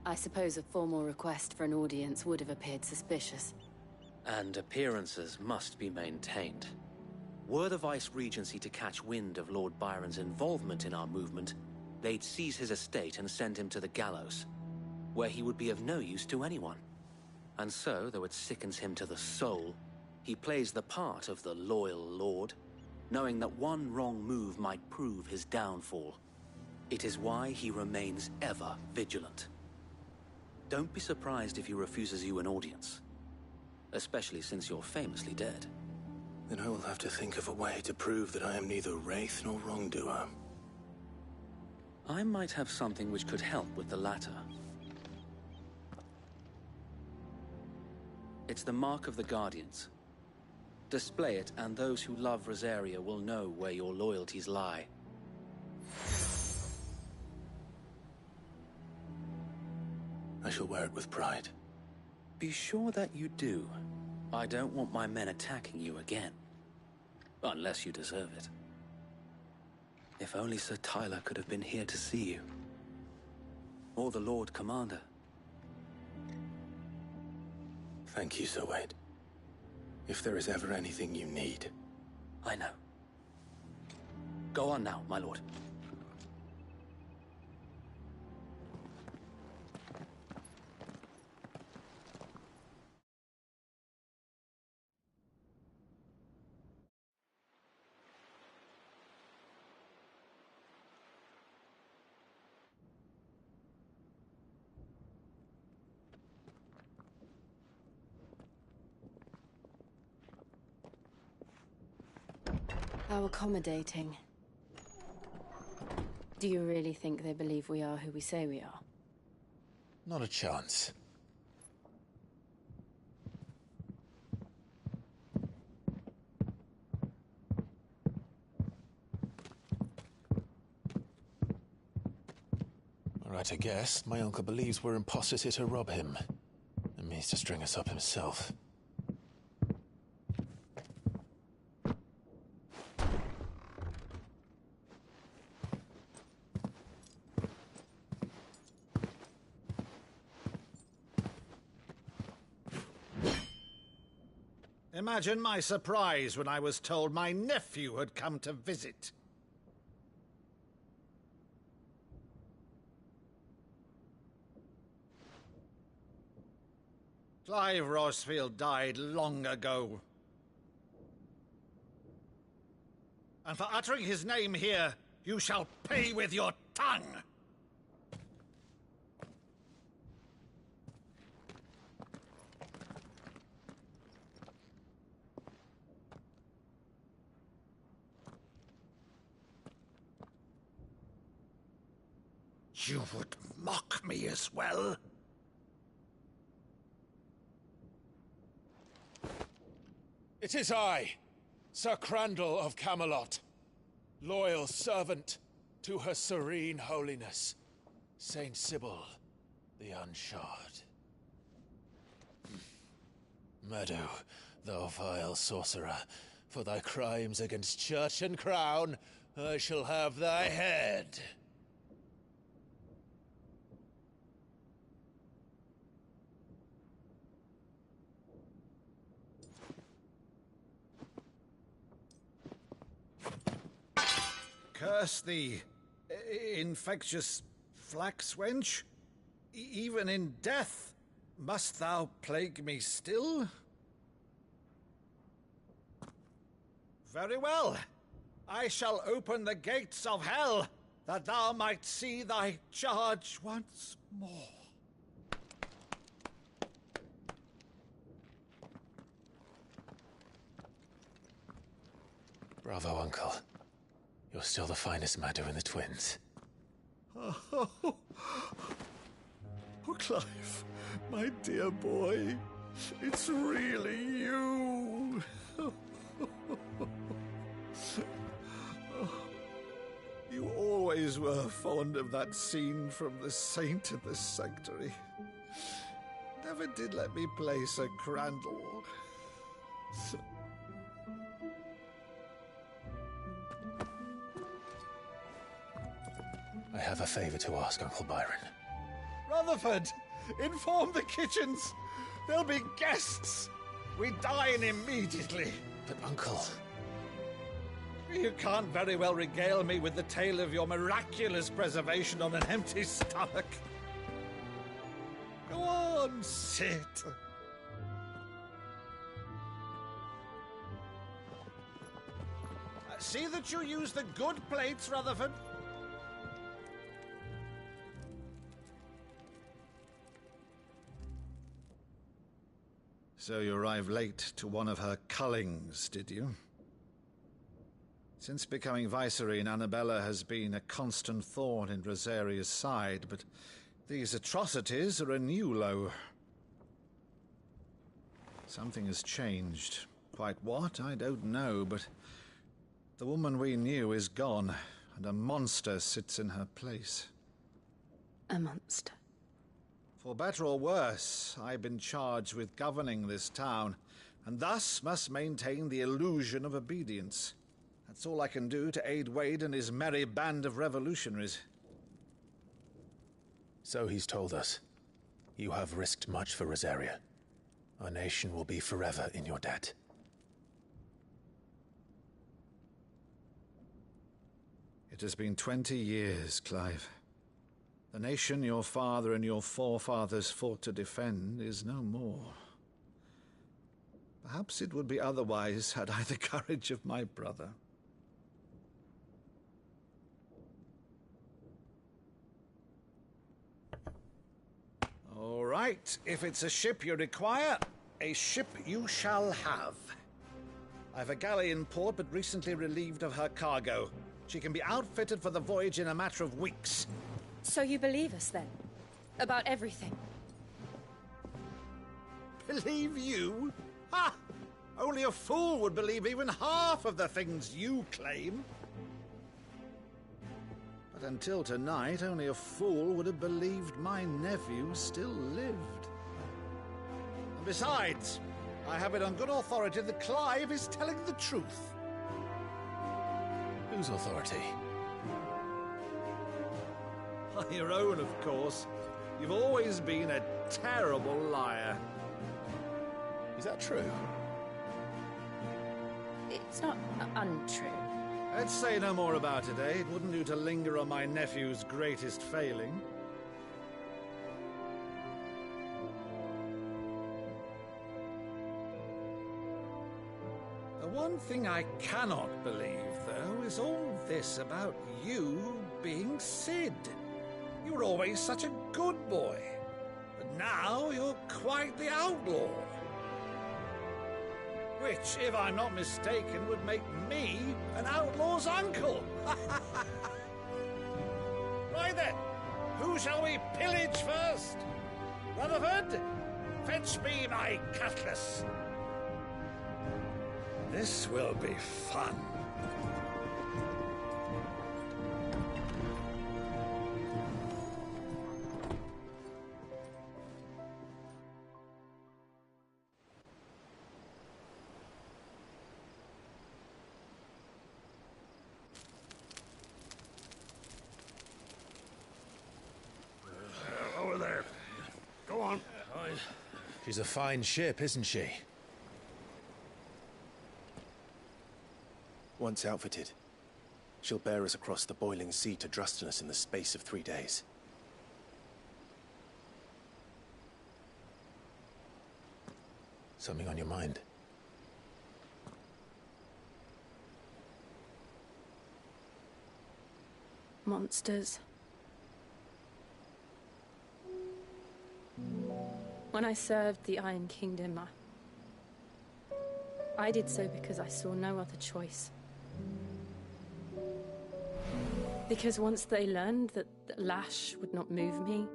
I suppose a formal request for an audience would have appeared suspicious. And appearances must be maintained. Were the Vice-Regency to catch wind of Lord Byron's involvement in our movement, they'd seize his estate and send him to the gallows, where he would be of no use to anyone. And so, though it sickens him to the soul, he plays the part of the loyal lord, knowing that one wrong move might prove his downfall. It is why he remains ever vigilant. Don't be surprised if he refuses you an audience, especially since you're famously dead. Then I will have to think of a way to prove that I am neither wraith nor wrongdoer. I might have something which could help with the latter. It's the mark of the Guardians. Display it, and those who love Rosaria will know where your loyalties lie. I shall wear it with pride. Be sure that you do. I don't want my men attacking you again. Unless you deserve it. If only Sir Tyler could have been here to see you. Or the Lord Commander. Thank you, Sir Wade. If there is ever anything you need. I know. Go on now, my lord. How accommodating. Do you really think they believe we are who we say we are? Not a chance. Right to guess, my uncle believes we're imposters here to rob him, and means to string us up himself. Imagine my surprise when I was told my nephew had come to visit. Clive Rosefield died long ago. And for uttering his name here, you shall pay with your tongue! You would mock me as well? It is I, Sir Crandall of Camelot, loyal servant to her serene holiness, Saint Sybil the Unshod. Meadow, thou vile sorcerer, for thy crimes against church and crown, I shall have thy head. Curse thee, infectious flax wench. Even in death, must thou plague me still? Very well. I shall open the gates of hell, that thou might see thy charge once more. Bravo, Uncle. You're still the finest Meadow in the twins. Oh, Clive, my dear boy, it's really you. You always were fond of that scene from The Saint of the Sanctuary. Never did let me play Sir Crandall. I have a favor to ask, Uncle Byron. Rutherford, inform the kitchens. There'll be guests. We dine immediately. But, Uncle... You can't very well regale me with the tale of your miraculous preservation on an empty stomach. Go on, sit. See that you use the good plates, Rutherford. So you arrived late to one of her cullings, did you? Since becoming Vicereine, Annabella has been a constant thorn in Rosaria's side, but these atrocities are a new low. Something has changed. Quite what, I don't know, but the woman we knew is gone, and a monster sits in her place. A monster? For better or worse, I've been charged with governing this town, and thus must maintain the illusion of obedience. That's all I can do to aid Wade and his merry band of revolutionaries. So he's told us. You have risked much for Rosaria. Our nation will be forever in your debt. It has been 20 years, Clive. The nation your father and your forefathers fought to defend is no more. Perhaps it would be otherwise had I the courage of my brother. All right, if it's a ship you require, a ship you shall have. I've a galley in port, but recently relieved of her cargo. She can be outfitted for the voyage in a matter of weeks. So you believe us, then? About everything. Believe you? Ha! Only a fool would believe even half of the things you claim. But until tonight, only a fool would have believed my nephew still lived. And besides, I have it on good authority that Clive is telling the truth. Whose authority? Your own, of course. You've always been a terrible liar. Is that true? It's not untrue. Let's say no more about it, eh? It wouldn't do to linger on my nephew's greatest failing. The one thing I cannot believe, though, is all this about you being Sid. You were always such a good boy, but now you're quite the outlaw. Which, if I'm not mistaken, would make me an outlaw's uncle. Right then, who shall we pillage first? Rutherford, fetch me my cutlass. This will be fun. Over there. Go on. She's a fine ship, isn't she? Once outfitted, she'll bear us across the boiling sea to Drustinus in the space of 3 days. Something on your mind? Monsters. When I served the Iron Kingdom, I did so because I saw no other choice. Because once they learned that the lash would not move me,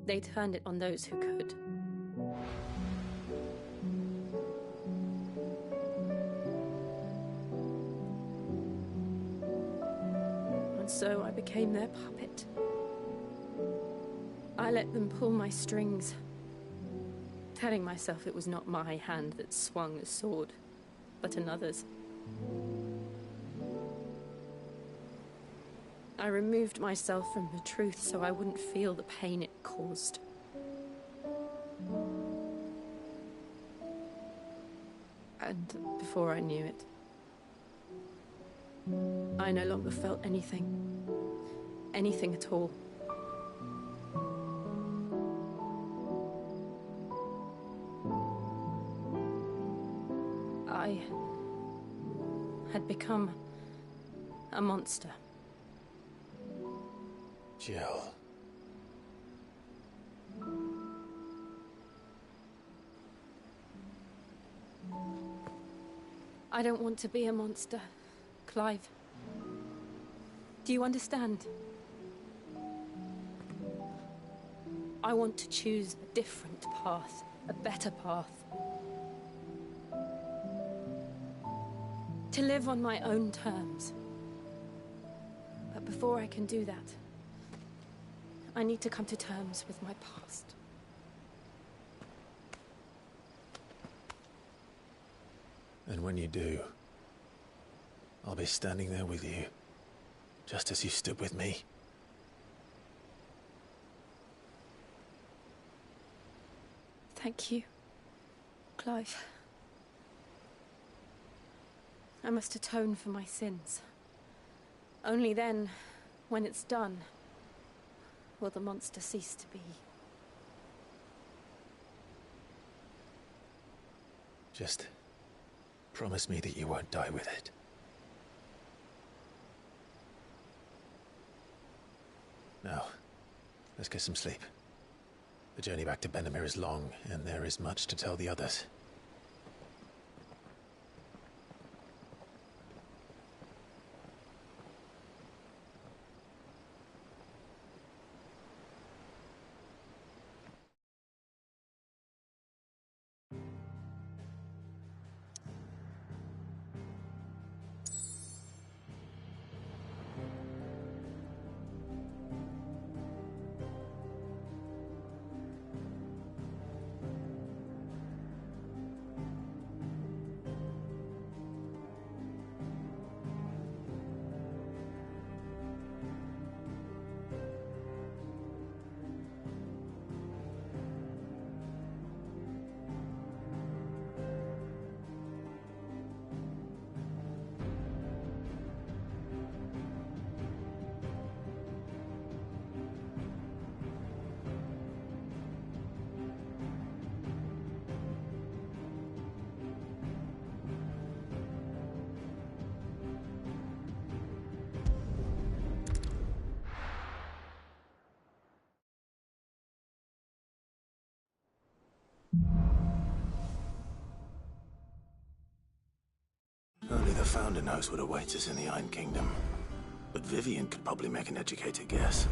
they turned it on those who could. And so I became their puppet. I let them pull my strings, telling myself it was not my hand that swung the sword, but another's. I removed myself from the truth so I wouldn't feel the pain it caused. And before I knew it, I no longer felt anything. Anything at all. I had become a monster. Jill. I don't want to be a monster, Clive. Do you understand? I want to choose a different path, a better path. To live on my own terms. But before I can do that, I need to come to terms with my past. And when you do, I'll be standing there with you, just as you stood with me. Thank you, Clive. I must atone for my sins. Only then, when it's done, will the monster cease to be. Just promise me that you won't die with it. Now, let's get some sleep. The journey back to Benamir is long, and there is much to tell the others. founder knows what awaits us in the Iron Kingdom. But Vivian could probably make an educated guess.